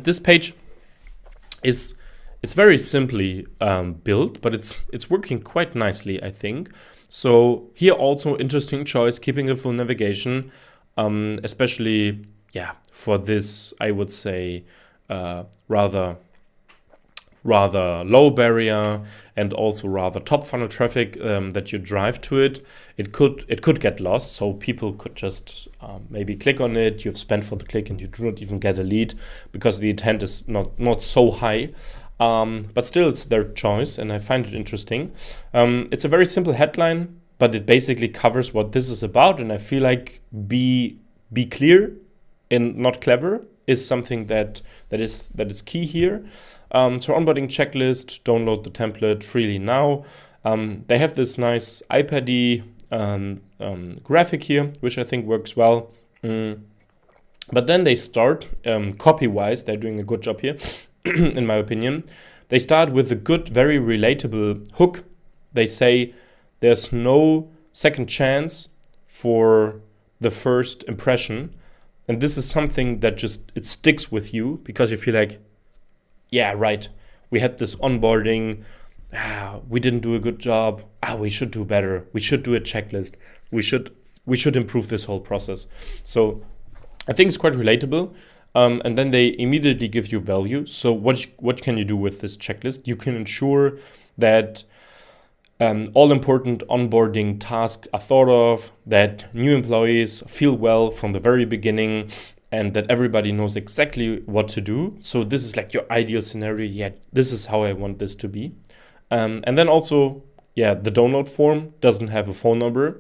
this page it's very simply built, but it's working quite nicely, I think. So here also interesting choice, keeping a full navigation. Especially, for this, I would say, rather low barrier and also rather top funnel traffic that you drive to it. It could get lost, so people could just maybe click on it. You've spent for the click and you do not even get a lead because the intent is not so high. But still, it's their choice, and I find it interesting. It's a very simple headline, but it basically covers what this is about, and I feel like be clear and not clever is something that is key here. So onboarding checklist, download the template freely now. They have this nice iPad-y graphic here, which I think works well. But then they start copy-wise. They're doing a good job here, in my opinion. They start with a good, very relatable hook. They say there's no second chance for the first impression. And this is something that it sticks with you, because you feel like, yeah, right, we had this onboarding, we didn't do a good job, we should do better, we should do a checklist, we should improve this whole process. So I think it's quite relatable. And then they immediately give you value. So what can you do with this checklist? You can ensure that all important onboarding tasks are thought of, that new employees feel well from the very beginning, and that everybody knows exactly what to do. So this is like your ideal scenario. Yeah, this is how I want this to be. And then also, the download form doesn't have a phone number.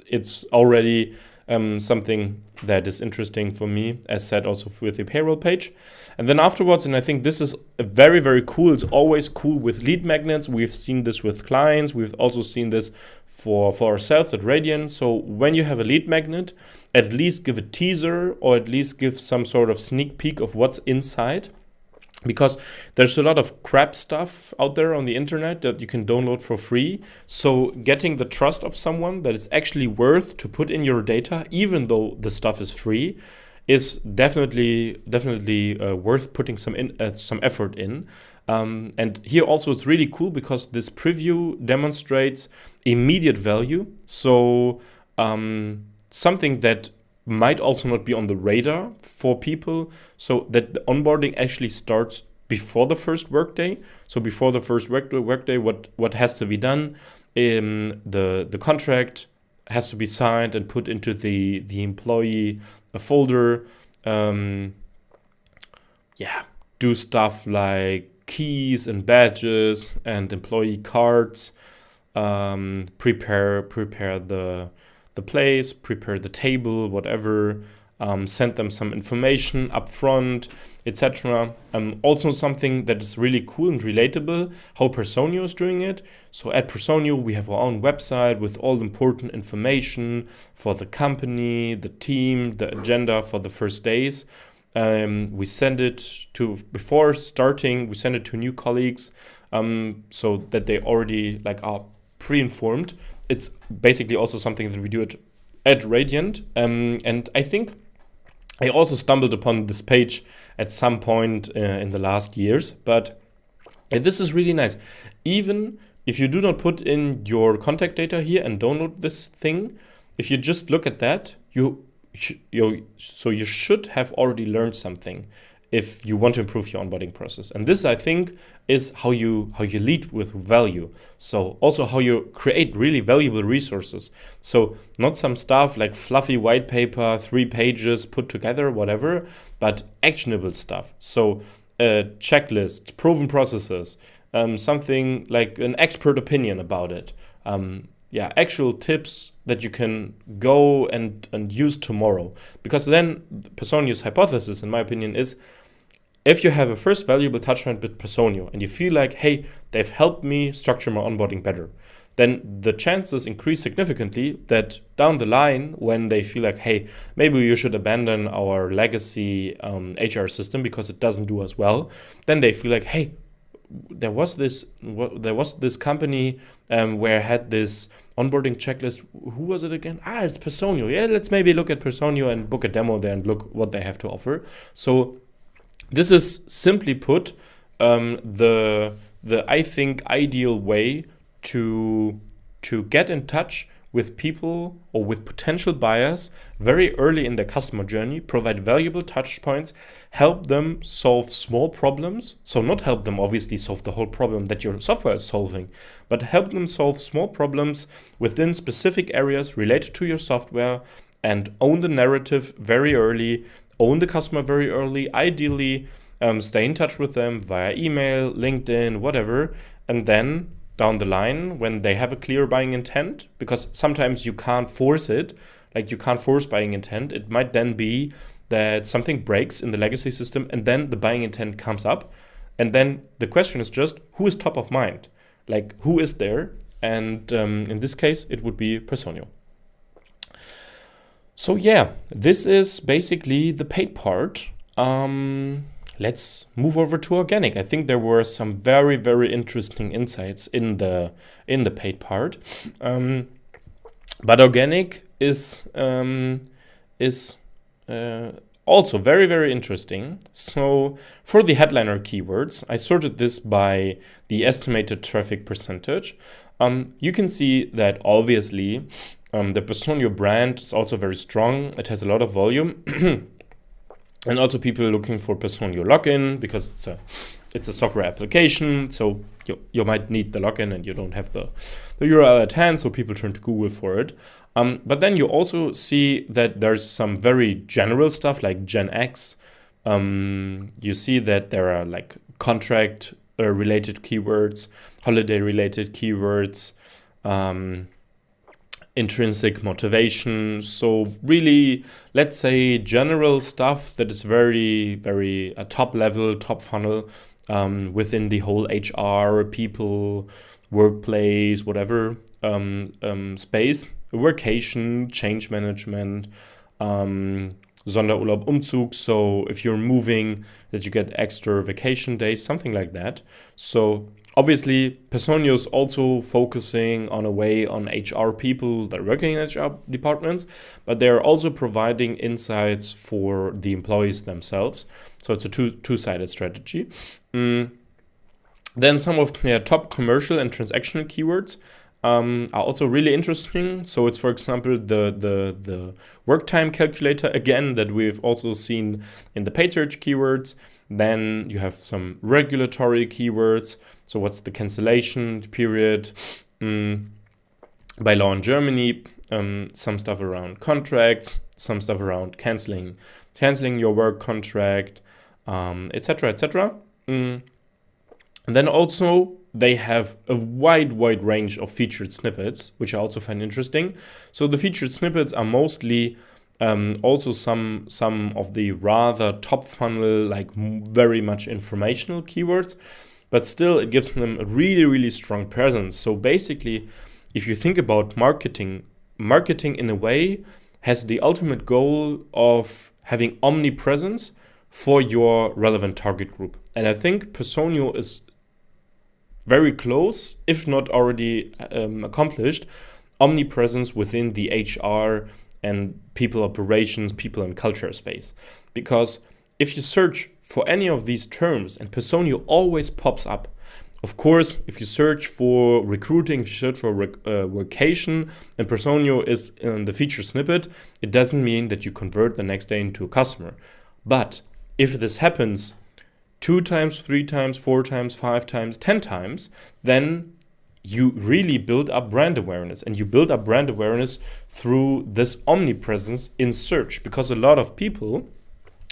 It's already something that is interesting for me, as said also with the payroll page. And then afterwards, and I think this is very, very cool. It's always cool with lead magnets. We've seen this with clients. We've also seen this for ourselves at Radian. So when you have a lead magnet, at least give a teaser, or at least give some sort of sneak peek of what's inside. Because there's a lot of crap stuff out there on the internet that you can download for free. So getting the trust of someone that it's actually worth to put in your data, even though the stuff is free, is definitely worth putting some effort in. And here also it's really cool because this preview demonstrates immediate value. So something that might also not be on the radar for people, so that the onboarding actually starts before the first workday. So before the first workday, what has to be done? The contract has to be signed and put into the employee folder. Do stuff like keys and badges and employee cards. Prepare the place, prepare the table, whatever, send them some information up front, etc. Also something that is really cool and relatable, how Personio is doing it. So at Personio, we have our own website with all important information for the company, the team, the agenda for the first days. We send it to, before starting, we send it to new colleagues so that they already are pre-informed. It's basically also something that we do at Radiant. And I think I also stumbled upon this page at some point in the last years, but this is really nice. Even if you do not put in your contact data here and download this thing, if you just look at that, you should have already learned something if you want to improve your onboarding process. And this, I think, is how you lead with value. So also how you create really valuable resources. So not some stuff like fluffy white paper, 3 pages put together, whatever, but actionable stuff. So checklists, proven processes, something like an expert opinion about it. Actual tips that you can go and use tomorrow. Because then Personio's hypothesis, in my opinion, is if you have a first valuable touchpoint with Personio and you feel like, hey, they've helped me structure my onboarding better, then the chances increase significantly that down the line, when they feel like, hey, maybe you should abandon our legacy HR system because it doesn't do as well, then they feel like, hey, there was this company where I had this onboarding checklist. Who was it again? It's Personio. Yeah, let's maybe look at Personio and book a demo there and look what they have to offer. So this is simply put the I think ideal way to get in touch with people or with potential buyers very early in their customer journey, provide valuable touch points, help them solve small problems. So not help them obviously solve the whole problem that your software is solving, but help them solve small problems within specific areas related to your software, and own the narrative very early, own the customer very early, ideally stay in touch with them via email, LinkedIn, whatever, and then down the line, when they have a clear buying intent, because sometimes you can't force it, like you can't force buying intent. It might then be that something breaks in the legacy system and then the buying intent comes up. And then the question is just, who is top of mind? Like, who is there? And in this case, it would be Personio. So yeah, this is basically the paid part. Let's move over to organic. I think there were some very, very interesting insights in the paid part, but organic is also very, very interesting. So for the headliner keywords, I sorted this by the estimated traffic percentage. You can see that obviously the Personio brand is also very strong. It has a lot of volume. And also people looking for Personio login because it's a software application. So you might need the login and you don't have the URL at hand. So people turn to Google for it. But then you also see that there's some very general stuff like Gen X. You see that there are like contract related keywords, holiday related keywords, intrinsic motivation. So really, let's say general stuff that is very, very top level, top funnel within the whole HR, people, workplace, whatever space, workation, change management, Sonderurlaub, Umzug. So if you're moving, that you get extra vacation days, something like that. So obviously, Personio is also focusing on HR people that are working in HR departments, but they're also providing insights for the employees themselves. So it's a two-sided strategy. Then some of their top commercial and transactional keywords are also really interesting. So it's, for example, the work time calculator, again, that we've also seen in the paid search keywords. Then you have some regulatory keywords. So what's the cancellation period by law in Germany? Some stuff around contracts, some stuff around canceling your work contract, etc., etc. And then also they have a wide range of featured snippets, which I also find interesting. So the featured snippets are mostly also some of the rather top funnel, like very much informational keywords, but still it gives them a really strong presence. So basically, if you think about marketing in a way has the ultimate goal of having omnipresence for your relevant target group. And I think Personio is very close, if not already accomplished, omnipresence within the HR and people operations, people and culture space. Because if you search for any of these terms, and Personio always pops up. Of course, if you search for recruiting, if you search for vacation, and Personio is in the feature snippet, it doesn't mean that you convert the next day into a customer. But if this happens 2 times, 3 times, 4 times, 5 times, 10 times, then you really build up brand awareness. And you build up brand awareness through this omnipresence in search. Because a lot of people,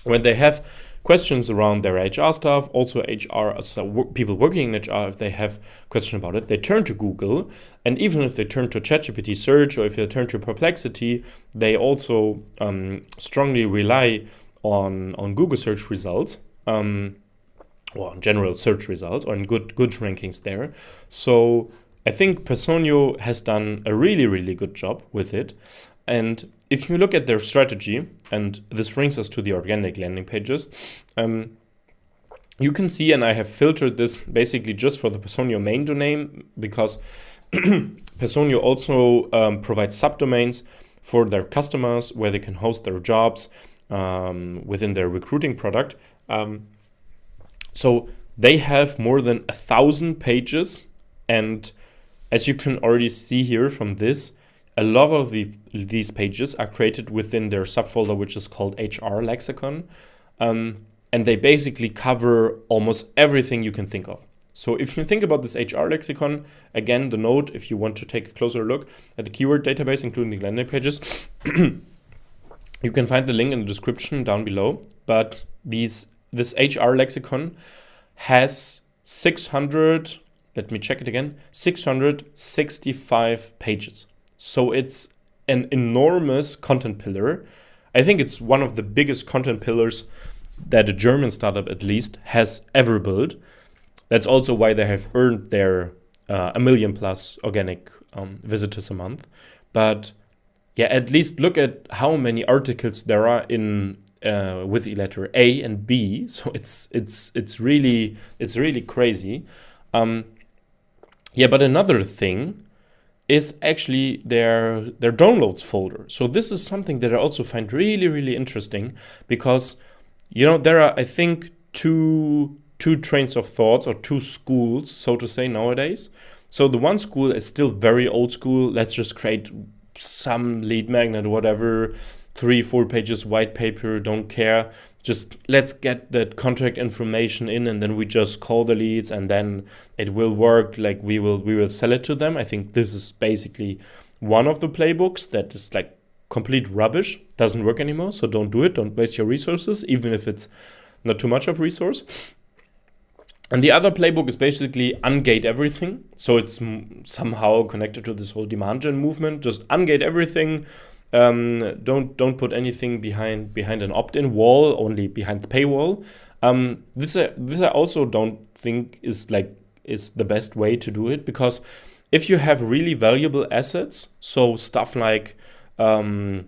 when they have questions around their HR stuff, also HR, so people working in HR, if they have questions about it, they turn to Google. And even if they turn to ChatGPT search or if they turn to Perplexity, they also strongly rely on Google search results. Or in general search results, or in good rankings there. So I think Personio has done a really good job with it. And if you look at their strategy, and this brings us to the organic landing pages, you can see, and I have filtered this basically just for the Personio main domain, because Personio also provides subdomains for their customers where they can host their jobs within their recruiting product. So they have more than 1,000 pages, and as you can already see here from this, a lot of these pages are created within their subfolder, which is called HR Lexicon, and they basically cover almost everything you can think of. So if you think about this HR Lexicon, again, the note, if you want to take a closer look at the keyword database, including the landing pages, you can find the link in the description down below, but this HR Lexicon has 665 pages. So it's an enormous content pillar. I think it's one of the biggest content pillars that a German startup at least has ever built. That's also why they have earned their 1 million plus organic visitors a month. But yeah, at least look at how many articles there are in with the letter A and B, so it's really crazy. But another thing is actually their downloads folder. So this is something that I also find really interesting, because there are, I think, two trains of thoughts, or 2 schools, so to say, nowadays. So the one school is still very old school. Let's just create some lead magnet, whatever, 3-4 pages white paper, don't care, just let's get that contract information in, and then we just call the leads, and then it will work, like we will sell it to them. I think this is basically one of the playbooks that is like complete rubbish, doesn't work anymore. So don't do it, don't waste your resources, even if it's not too much of resource. And the other playbook is basically ungate everything. So it's somehow connected to this whole demand gen movement. Just ungate everything. Don't put anything behind an opt-in wall, only behind the paywall. This I also don't think is the best way to do it, because if you have really valuable assets, so stuff like the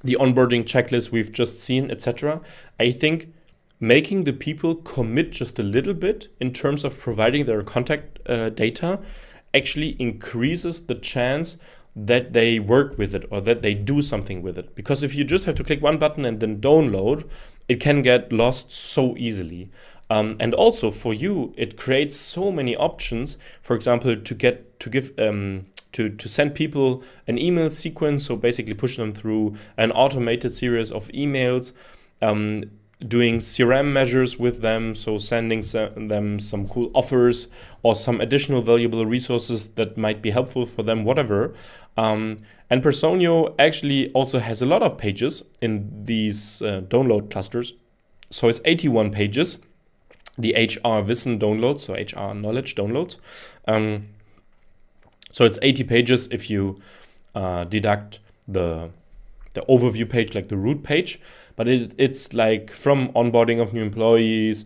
onboarding checklist we've just seen, etc., I think making the people commit just a little bit in terms of providing their contact data actually increases the chance that they work with it, or that they do something with it. Because if you just have to click one button and then download, it can get lost so easily. And also for you, it creates so many options. For example, to send people an email sequence, so basically push them through an automated series of emails, doing CRM measures with them, so sending them some cool offers or some additional valuable resources that might be helpful for them, whatever. And Personio actually also has a lot of pages in these download clusters. So it's 81 pages. the HR Wissen downloads, so HR knowledge downloads. So it's 80 pages if you deduct the overview page, like the root page, but it's like from onboarding of new employees,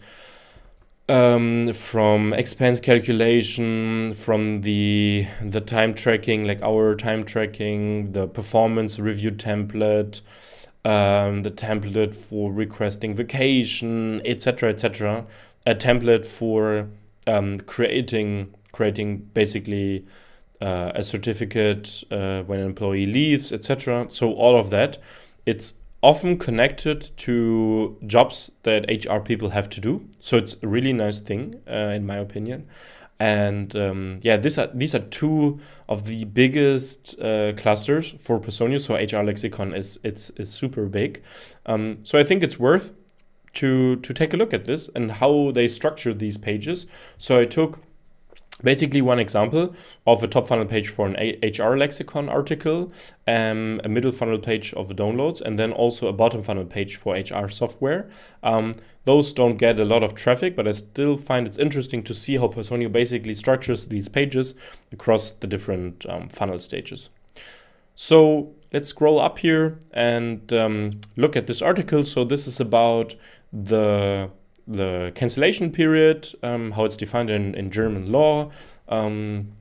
from expense calculation, from the time tracking, like our time tracking, the performance review template, the template for requesting vacation, etc., etc. A template for creating basically a certificate when an employee leaves, etc. So all of that, it's often connected to jobs that HR people have to do. So it's a really nice thing, in my opinion. And yeah, these are two of the biggest clusters for Personio. So HR Lexicon is super big. So I think it's worth to take a look at this and how they structure these pages. So I took basically one example of a top funnel page for an HR Lexicon article, a middle funnel page of the downloads, and then also a bottom funnel page for HR software. Those don't get a lot of traffic, but I still find it's interesting to see how Personio basically structures these pages across the different funnel stages. So let's scroll up here and look at this article. So this is about the cancellation period, how it's defined in German law. And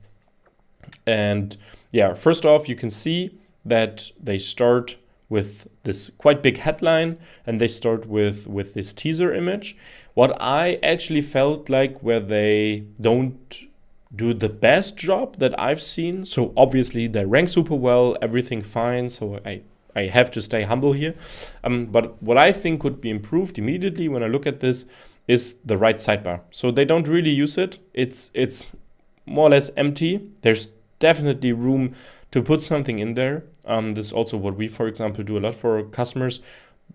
yeah, first off, you can see that they start with this quite big headline and they start with this teaser image. What I actually felt like where they don't do the best job that I've seen. So obviously they rank super well, everything fine. So I have to stay humble here. But what I think could be improved immediately when I look at this is the right sidebar. So they don't really use it. It's more or less empty. There's definitely room to put something in there. This is also what we, for example, do a lot for our customers,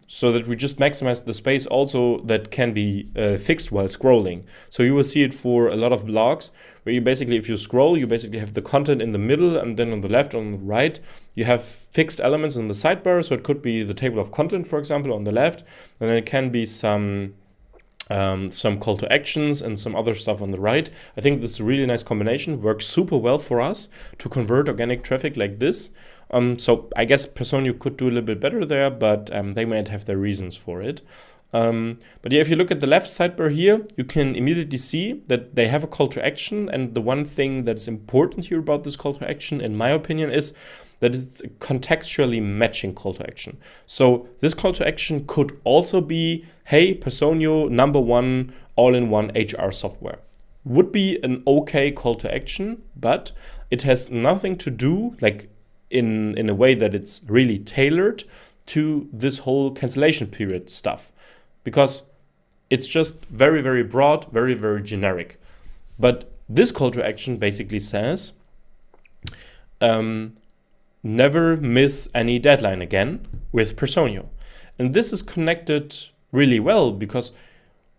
so that we just maximize the space also that can be fixed while scrolling. So you will see it for a lot of blogs where you basically, if you scroll, you basically have the content in the middle, and then on the left, on the right, you have fixed elements in the sidebar. So it could be the table of content, for example, on the left, and then it can be some call to actions and some other stuff on the right. I think this is a really nice combination, works super well for us to convert organic traffic like this. So I guess Personio could do a little bit better there, but they might have their reasons for it. But yeah, if you look at the left sidebar here, you can immediately see that they have a call to action. And the one thing that is important here about this call to action, in my opinion, is that it's a contextually matching call to action. So this call to action could also be, hey, Personio #1 all-in-one HR software. Would be an okay call to action, but it has nothing to do, like in a way that it's really tailored to this whole cancellation period stuff, because it's just very, very broad, very, very generic. But this call to action basically says, never miss any deadline again with Personio. And this is connected really well, because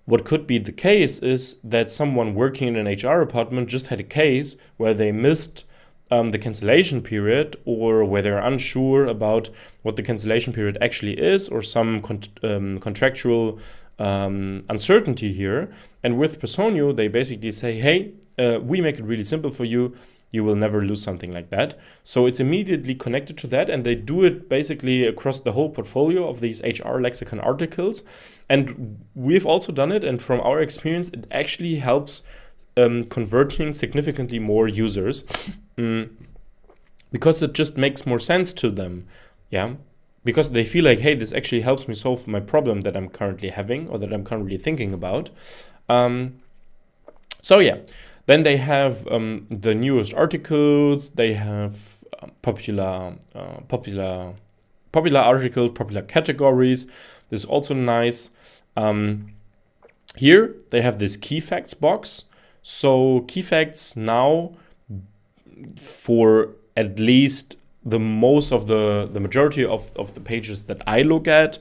what could be the case is that someone working in an HR department just had a case where they missed the cancellation period, or where they're unsure about what the cancellation period actually is, or some contractual uncertainty here. And with Personio, they basically say, hey, we make it really simple for you. You will never lose something like that. So it's immediately connected to that, and they do it basically across the whole portfolio of these HR Lexicon articles. And we've also done it, and from our experience, it actually helps converting significantly more users, because it just makes more sense to them. Yeah, because they feel like, hey, this actually helps me solve my problem that I'm currently having, or that I'm currently thinking about. So yeah. Then they have the newest articles. They have popular articles, popular categories. This is also nice. Here they have this key facts box. So key facts now, for at least the most of the majority of the pages that I look at,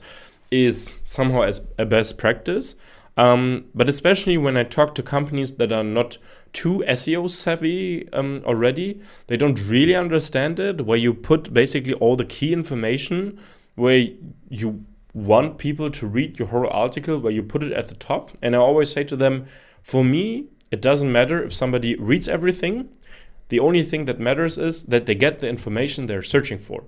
is somehow as a best practice. But especially when I talk to companies that are not too SEO savvy already, they don't really understand it, where you put basically all the key information, where you want people to read your whole article where you put it at the top. And I always say to them, for me, it doesn't matter if somebody reads everything. The only thing that matters is that they get the information they're searching for.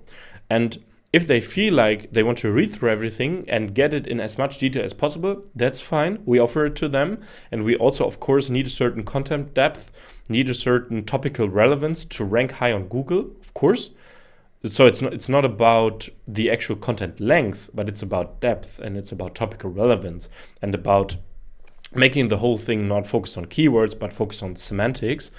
And if they feel like they want to read through everything and get it in as much detail as possible, that's fine. We offer it to them. And we also, of course, need a certain content depth, need a certain topical relevance to rank high on Google, of course. So it's not about the actual content length, but it's about depth, and it's about topical relevance, and about making the whole thing not focused on keywords, but focused on semantics.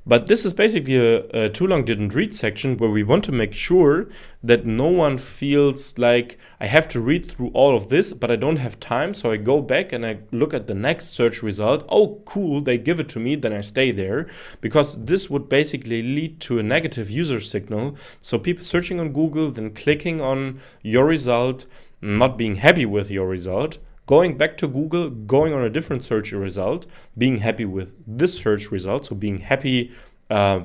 But this is basically a too long didn't read section where we want to make sure that no one feels like I have to read through all of this, but I don't have time. So I go back and I look at the next search result. Oh, cool, they give it to me, then I stay there. Because this would basically lead to a negative user signal. So people searching on Google, then clicking on your result, not being happy with your result, going back to Google, going on a different search result, being happy with this search result, so being happy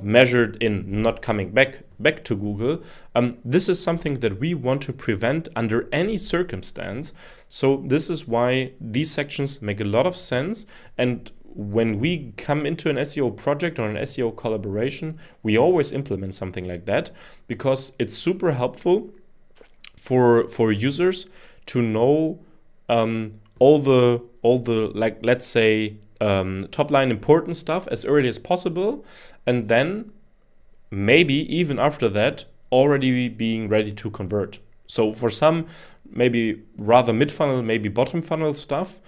measured in not coming back to Google. This is something that we want to prevent under any circumstance. So this is why these sections make a lot of sense. And when we come into an SEO project or an SEO collaboration, we always implement something like that, because it's super helpful for users to know all the like, let's say, top line important stuff as early as possible, and then maybe even after that already being ready to convert. So for some, maybe rather mid-funnel, maybe bottom funnel stuff,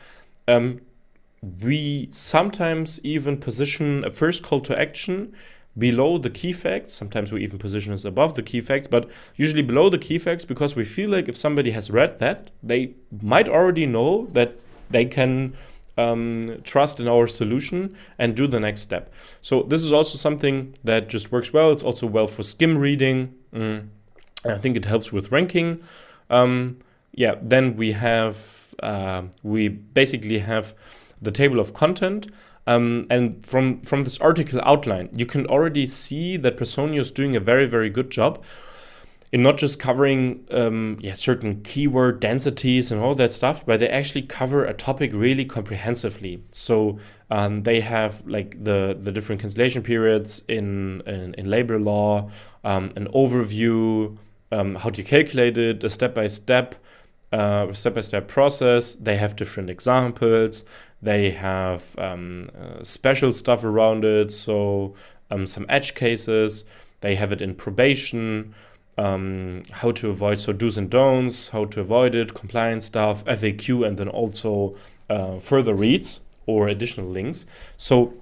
we sometimes even position a first call to action below the key facts. Sometimes we even position it above the key facts, but usually below the key facts, because we feel like if somebody has read that, they might already know that they can trust in our solution and do the next step. So this is also something that just works well. It's also well for skim reading. And I think it helps with ranking. Then we basically have the table of content. And from this article outline, you can already see that Personio is doing a very, very good job in not just covering certain keyword densities and all that stuff, but they actually cover a topic really comprehensively. So they have like the different cancellation periods in labor law, an overview, how to calculate it, a step-by-step process. They have different examples. They have special stuff around it. So some edge cases. They have it in probation. How to avoid, so do's and don'ts, how to avoid it, compliance stuff, FAQ, and then also further reads or additional links. So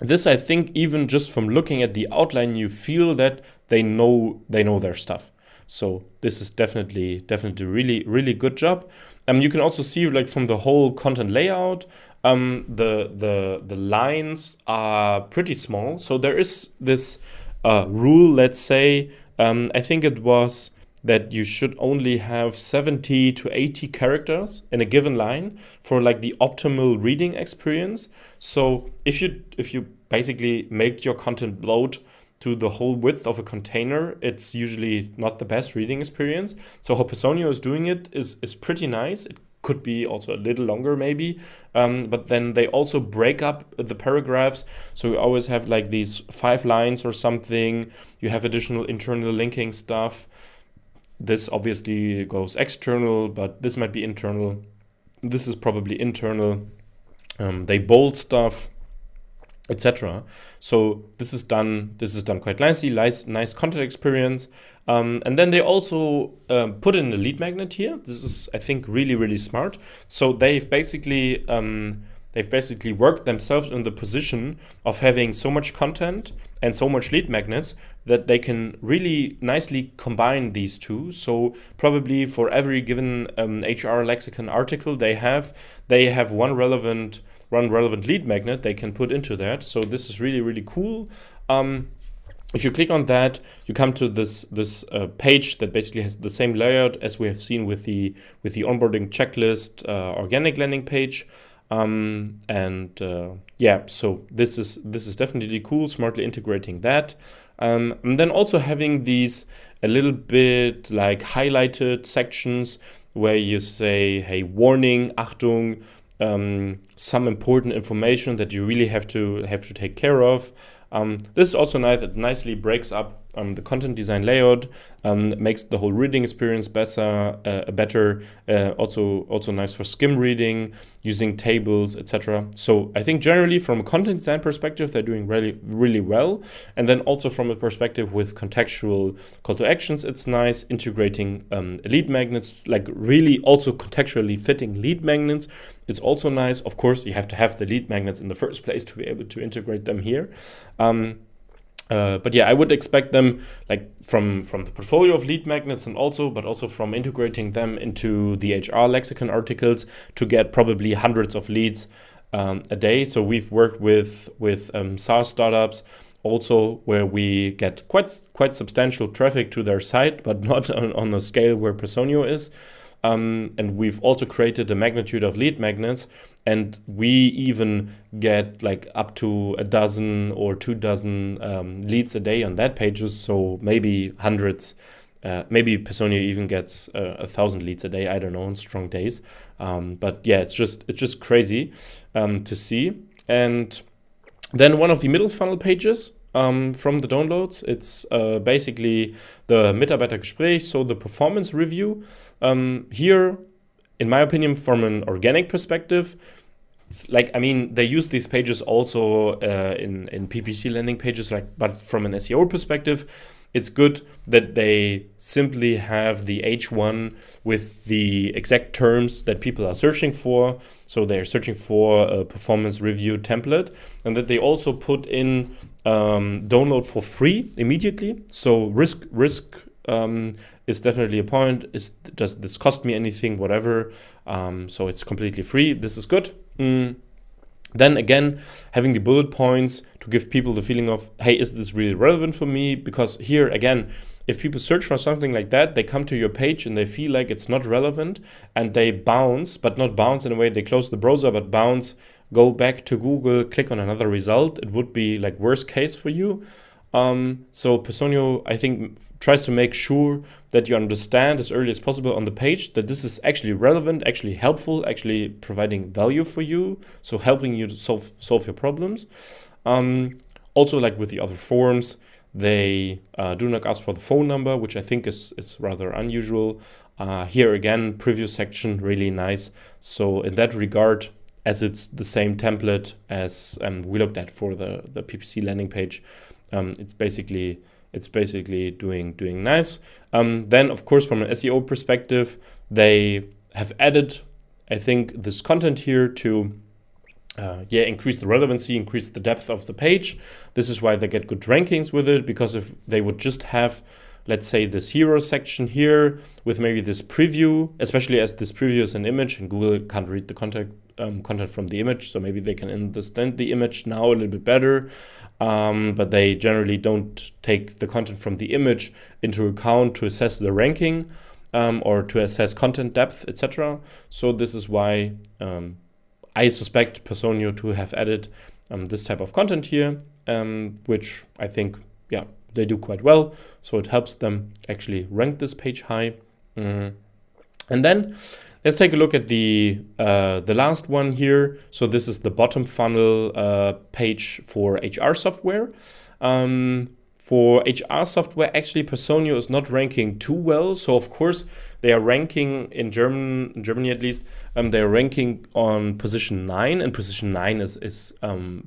this, I think, even just from looking at the outline, you feel that they know their stuff. So this is definitely really, really good job. You can also see, like, from the whole content layout, the lines are pretty small. So there is this rule, let's say, I think it was that you should only have 70 to 80 characters in a given line for like the optimal reading experience. So if you basically make your content load to the whole width of a container, it's usually not the best reading experience. So how Personio is doing it is pretty nice. It could be also a little longer maybe, but then they also break up the paragraphs. So you always have like these 5 lines or something. You have additional internal linking stuff. This obviously goes external, but this might be internal. This is probably internal. They bold stuff, etc. So this is done quite nicely, nice content experience. And then they also put in a lead magnet here. This is, I think, really, really smart. So they've basically worked themselves in the position of having so much content and so much lead magnets that they can really nicely combine these two. So probably for every given HR Lexicon article they have one relevant lead magnet they can put into that. So this is really, really cool. If you click on that, you come to this page that basically has the same layout as we have seen with the onboarding checklist organic landing page. So this is definitely cool, smartly integrating that. And then also having these a little bit like highlighted sections where you say, hey, warning, Achtung, some important information that you really have to take care of. This is also nice. It nicely breaks up the content design layout, makes the whole reading experience better. Also nice for skim reading, using tables, etc. So I think generally from a content design perspective, they're doing really well. And then also from a perspective with contextual call to actions, it's nice integrating lead magnets, like really also contextually fitting lead magnets. It's also nice. Of course, you have to have the lead magnets in the first place to be able to integrate them here. But yeah, I would expect them, like from the portfolio of lead magnets but also from integrating them into the HR Lexicon articles to get probably hundreds of leads a day. So we've worked with SaaS startups also where we get quite substantial traffic to their site, but not on a scale where Personio is. And we've also created a magnitude of lead magnets, and we even get like up to a dozen or 24 leads a day on that pages. So maybe hundreds, maybe Personio even gets 1,000 leads a day. I don't know, on strong days. But yeah, it's just crazy to see. And then one of the middle funnel pages from the downloads, it's basically the Mitarbeitergespräch, so the performance review. Here, in my opinion, from an organic perspective, it's like, I mean, they use these pages also in PPC landing pages, but from an SEO perspective, it's good that they simply have the H1 with the exact terms that people are searching for. So they're searching for a performance review template, and that they also put in download for free immediately. So risk is definitely a point. Does this cost me anything? Whatever. So it's completely free. This is good. Then again, having the bullet points to give people the feeling of, hey, is this really relevant for me? Because here again, if people search for something like that, they come to your page and they feel like it's not relevant and they bounce, but not bounce in a way they close the browser, but bounce, go back to Google, click on another result. It would be like worst case for you. So Personio, I think, tries to make sure that you understand as early as possible on the page that this is actually relevant, actually helpful, actually providing value for you, so helping you to solve your problems. Also, like with the other forms, they do not ask for the phone number, which I think is rather unusual. Here again, preview section, really nice. So in that regard, as it's the same template as we looked at for the PPC landing page, it's basically doing nice. Then of course from an SEO perspective, they have added, I think, this content here to increase the relevancy, increase the depth of the page. This is why they get good rankings with it, because if they would just have, let's say, this hero section here with maybe this preview, especially as this preview is an image and Google can't read the content from the image, so maybe they can understand the image now a little bit better, but they generally don't take the content from the image into account to assess the ranking or to assess content depth, etc. So this is why I suspect Personio to have added this type of content here, which I think, yeah, they do quite well. So it helps them actually rank this page high. And then let's take a look at the last one here. So this is the bottom funnel page for HR software. For HR software, actually, Personio is not ranking too well. So of course, they are ranking in Germany at least. They are ranking on position 9, and position 9 is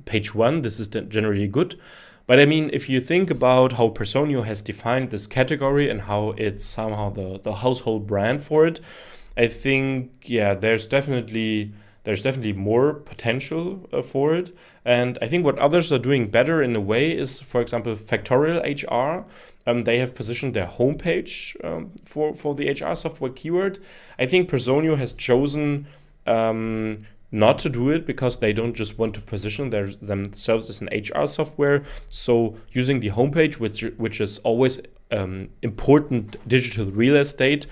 page 1. This is generally good. But I mean, if you think about how Personio has defined this category and how it's somehow the household brand for it, I think, yeah, there's definitely more potential for it. And I think what others are doing better in a way is, for example, Factorial HR. They have positioned their homepage for the HR software keyword. I think Personio has chosen not to do it because they don't just want to position themselves as an HR software. So using the homepage, which is always important digital real estate,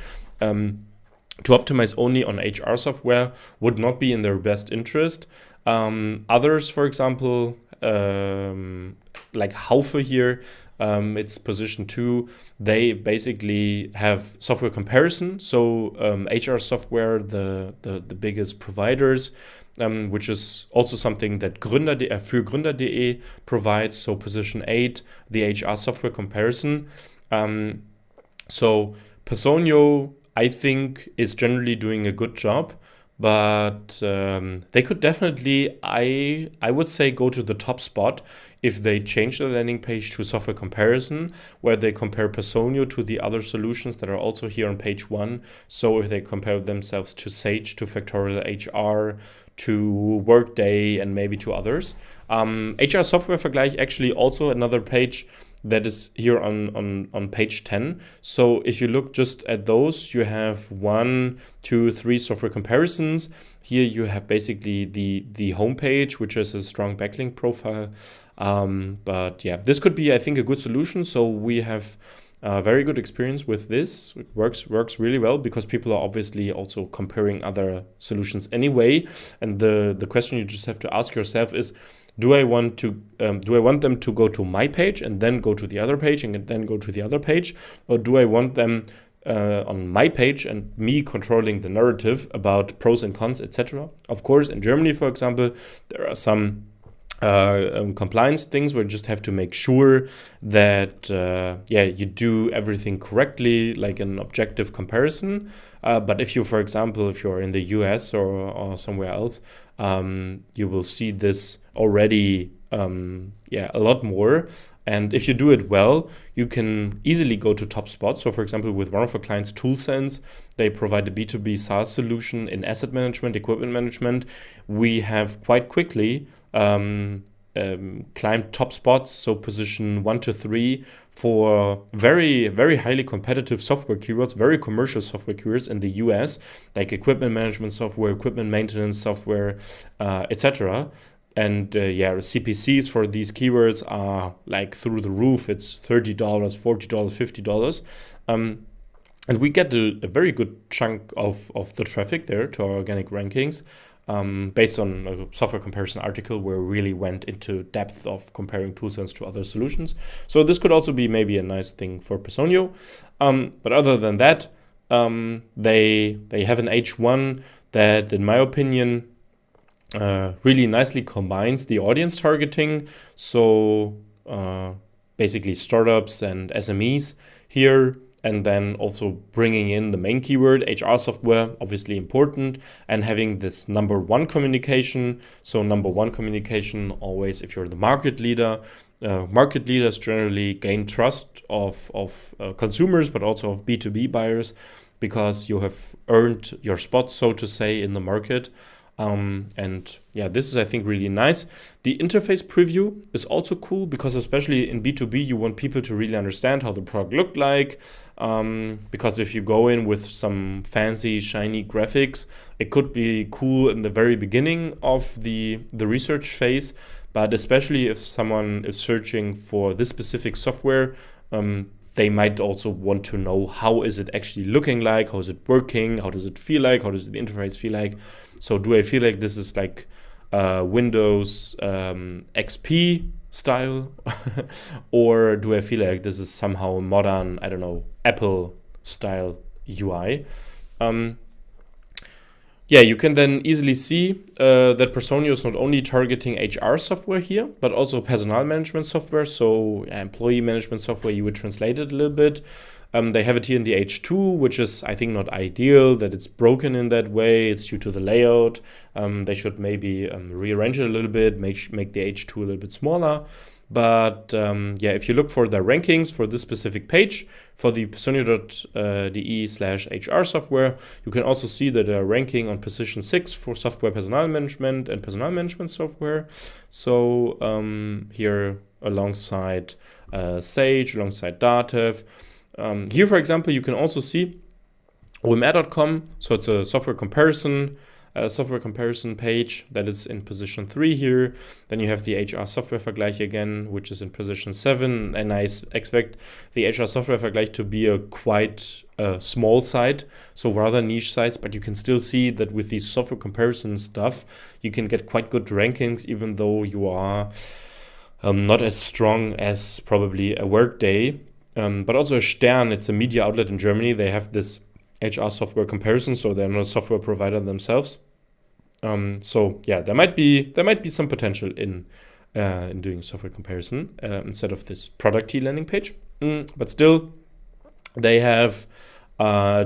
to optimize only on HR software would not be in their best interest. Others, for example, like Haufe here, It's position 2. They basically have software comparison. So HR software, the biggest providers, which is also something that für Gründer.de provides. So position 8, the HR software comparison. So Personio, I think, is generally doing a good job, but they could definitely, I would say, go to the top spot if they change the landing page to software comparison, where they compare Personio to the other solutions that are also here on page 1. So if they compare themselves to Sage, to Factorial HR, to Workday, and maybe to others. HR software Vergleich, actually also another page that is here on page 10. So if you look just at those, you have 1, 2, 3 software comparisons. Here you have basically the homepage, which is a strong backlink profile. But yeah, this could be, I think, a good solution. So we have a very good experience with this. It works really well because people are obviously also comparing other solutions anyway. And the question you just have to ask yourself is, do I want them to go to my page and then go to the other page and then go to the other page, or do I want them on my page and me controlling the narrative about pros and cons, etc.? Of course, in Germany, for example, there are some compliance things where you just have to make sure that you do everything correctly, like an objective comparison. But if you, for example, if you're in the US or somewhere else, you will see this already a lot more. And if you do it well, you can easily go to top spots. So for example, with one of our clients, ToolSense, they provide a B2B SaaS solution in asset management, equipment management. We have quite quickly climbed top spots, so position 1 to 3 for very, very highly competitive software keywords, very commercial software keywords in the US, like equipment management software, equipment maintenance software, etc. And CPCs for these keywords are like through the roof. It's $30, $40, $50. And we get a very good chunk of the traffic there to our organic rankings. Based on a software comparison article where we really went into depth of comparing ToolSense to other solutions. So this could also be maybe a nice thing for Personio. But other than that, they have an H1 that, in my opinion, really nicely combines the audience targeting. So basically startups and SMEs here, and then also bringing in the main keyword, HR software, obviously important, and having this number 1 communication. So number 1 communication, always, if you're the market leader, market leaders generally gain trust of consumers, but also of B2B buyers, because you have earned your spot, so to say, in the market. This is, I think, really nice. The interface preview is also cool because, especially in B2B, you want people to really understand how the product looked like. Because if you go in with some fancy, shiny graphics, it could be cool in the very beginning of the research phase. But especially if someone is searching for this specific software, they might also want to know, how is it actually looking like? How is it working? How does it feel like? How does the interface feel like? So do I feel like this is like Windows XP style? Or do I feel like this is somehow modern, I don't know, Apple style UI? You can then easily see that Personio is not only targeting HR software here, but also personnel management software. So employee management software, you would translate it a little bit. They have it here in the H2, which is, I think, not ideal that it's broken in that way. It's due to the layout. They should maybe rearrange it a little bit, make the H2 a little bit smaller. But if you look for the rankings for this specific page, for the personio.de/HR software, you can also see that they're ranking on position 6 for software personnel management and personnel management software. So here alongside Sage, alongside Datev. Here, for example, you can also see omr.com. So it's a software comparison page that is in position 3 here. Then you have the HR software Vergleich again, which is in position 7. And I expect the HR software Vergleich to be a quite small site, so rather niche sites. But you can still see that with these software comparison stuff, you can get quite good rankings, even though you are not as strong as probably a Workday, but also a Stern. It's a media outlet in Germany. They have this HR software comparison, so they're not a software provider themselves. So yeah, there might be some potential in doing software comparison instead of this product key landing page. But still, they have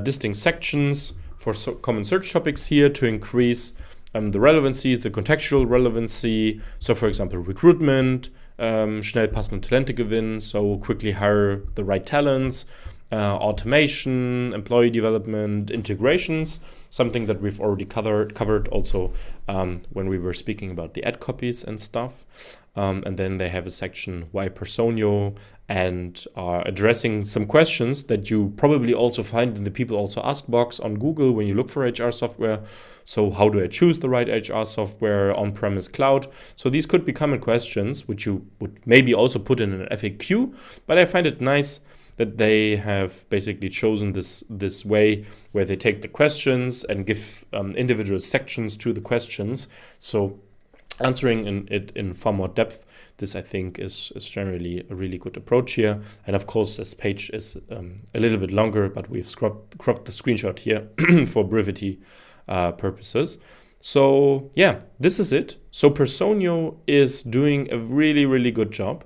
distinct sections for common search topics here to increase the relevancy, the contextual relevancy. So for example, recruitment, schnell passende Talente gewinnen, so quickly hire the right talents, automation, employee development, integrations, something that we've already covered also when we were speaking about the ad copies and stuff. And then they have a section, why Personio, and are addressing some questions that you probably also find in the people also ask box on Google when you look for HR software. So how do I choose the right HR software, on-premise, cloud? So these could be common questions, which you would maybe also put in an FAQ, but I find it nice that they have basically chosen this way where they take the questions and give individual sections to the questions. So answering it in far more depth, this I think is generally a really good approach here. And of course, this page is a little bit longer, but we've cropped the screenshot here for brevity purposes. So yeah, this is it. So Personio is doing a really, really good job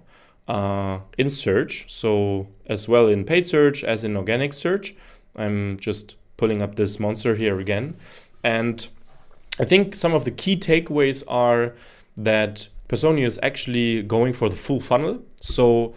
in search, so as well in paid search as in organic search. I'm just pulling up this monster here again, and I think some of the key takeaways are that Personio is actually going for the full funnel. So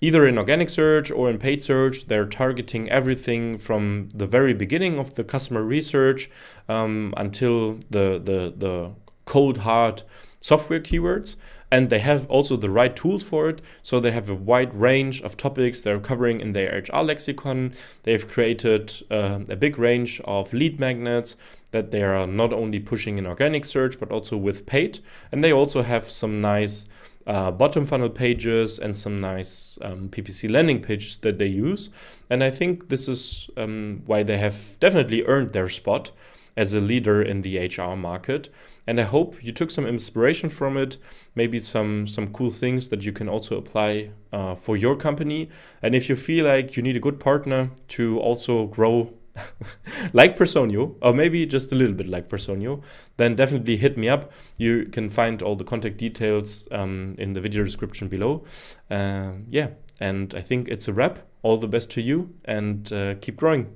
either in organic search or in paid search, they're targeting everything from the very beginning of the customer research until the cold hard software keywords. And they have also the right tools for it. So they have a wide range of topics they're covering in their HR lexicon. They've created a big range of lead magnets that they are not only pushing in organic search, but also with paid. And they also have some nice bottom funnel pages and some nice PPC landing pages that they use. And I think this is why they have definitely earned their spot as a leader in the HR market. And I hope you took some inspiration from it, maybe some cool things that you can also apply for your company. And if you feel like you need a good partner to also grow like Personio, or maybe just a little bit like Personio, then definitely hit me up. You can find all the contact details in the video description below. Yeah, and I think it's a wrap. All the best to you, and keep growing.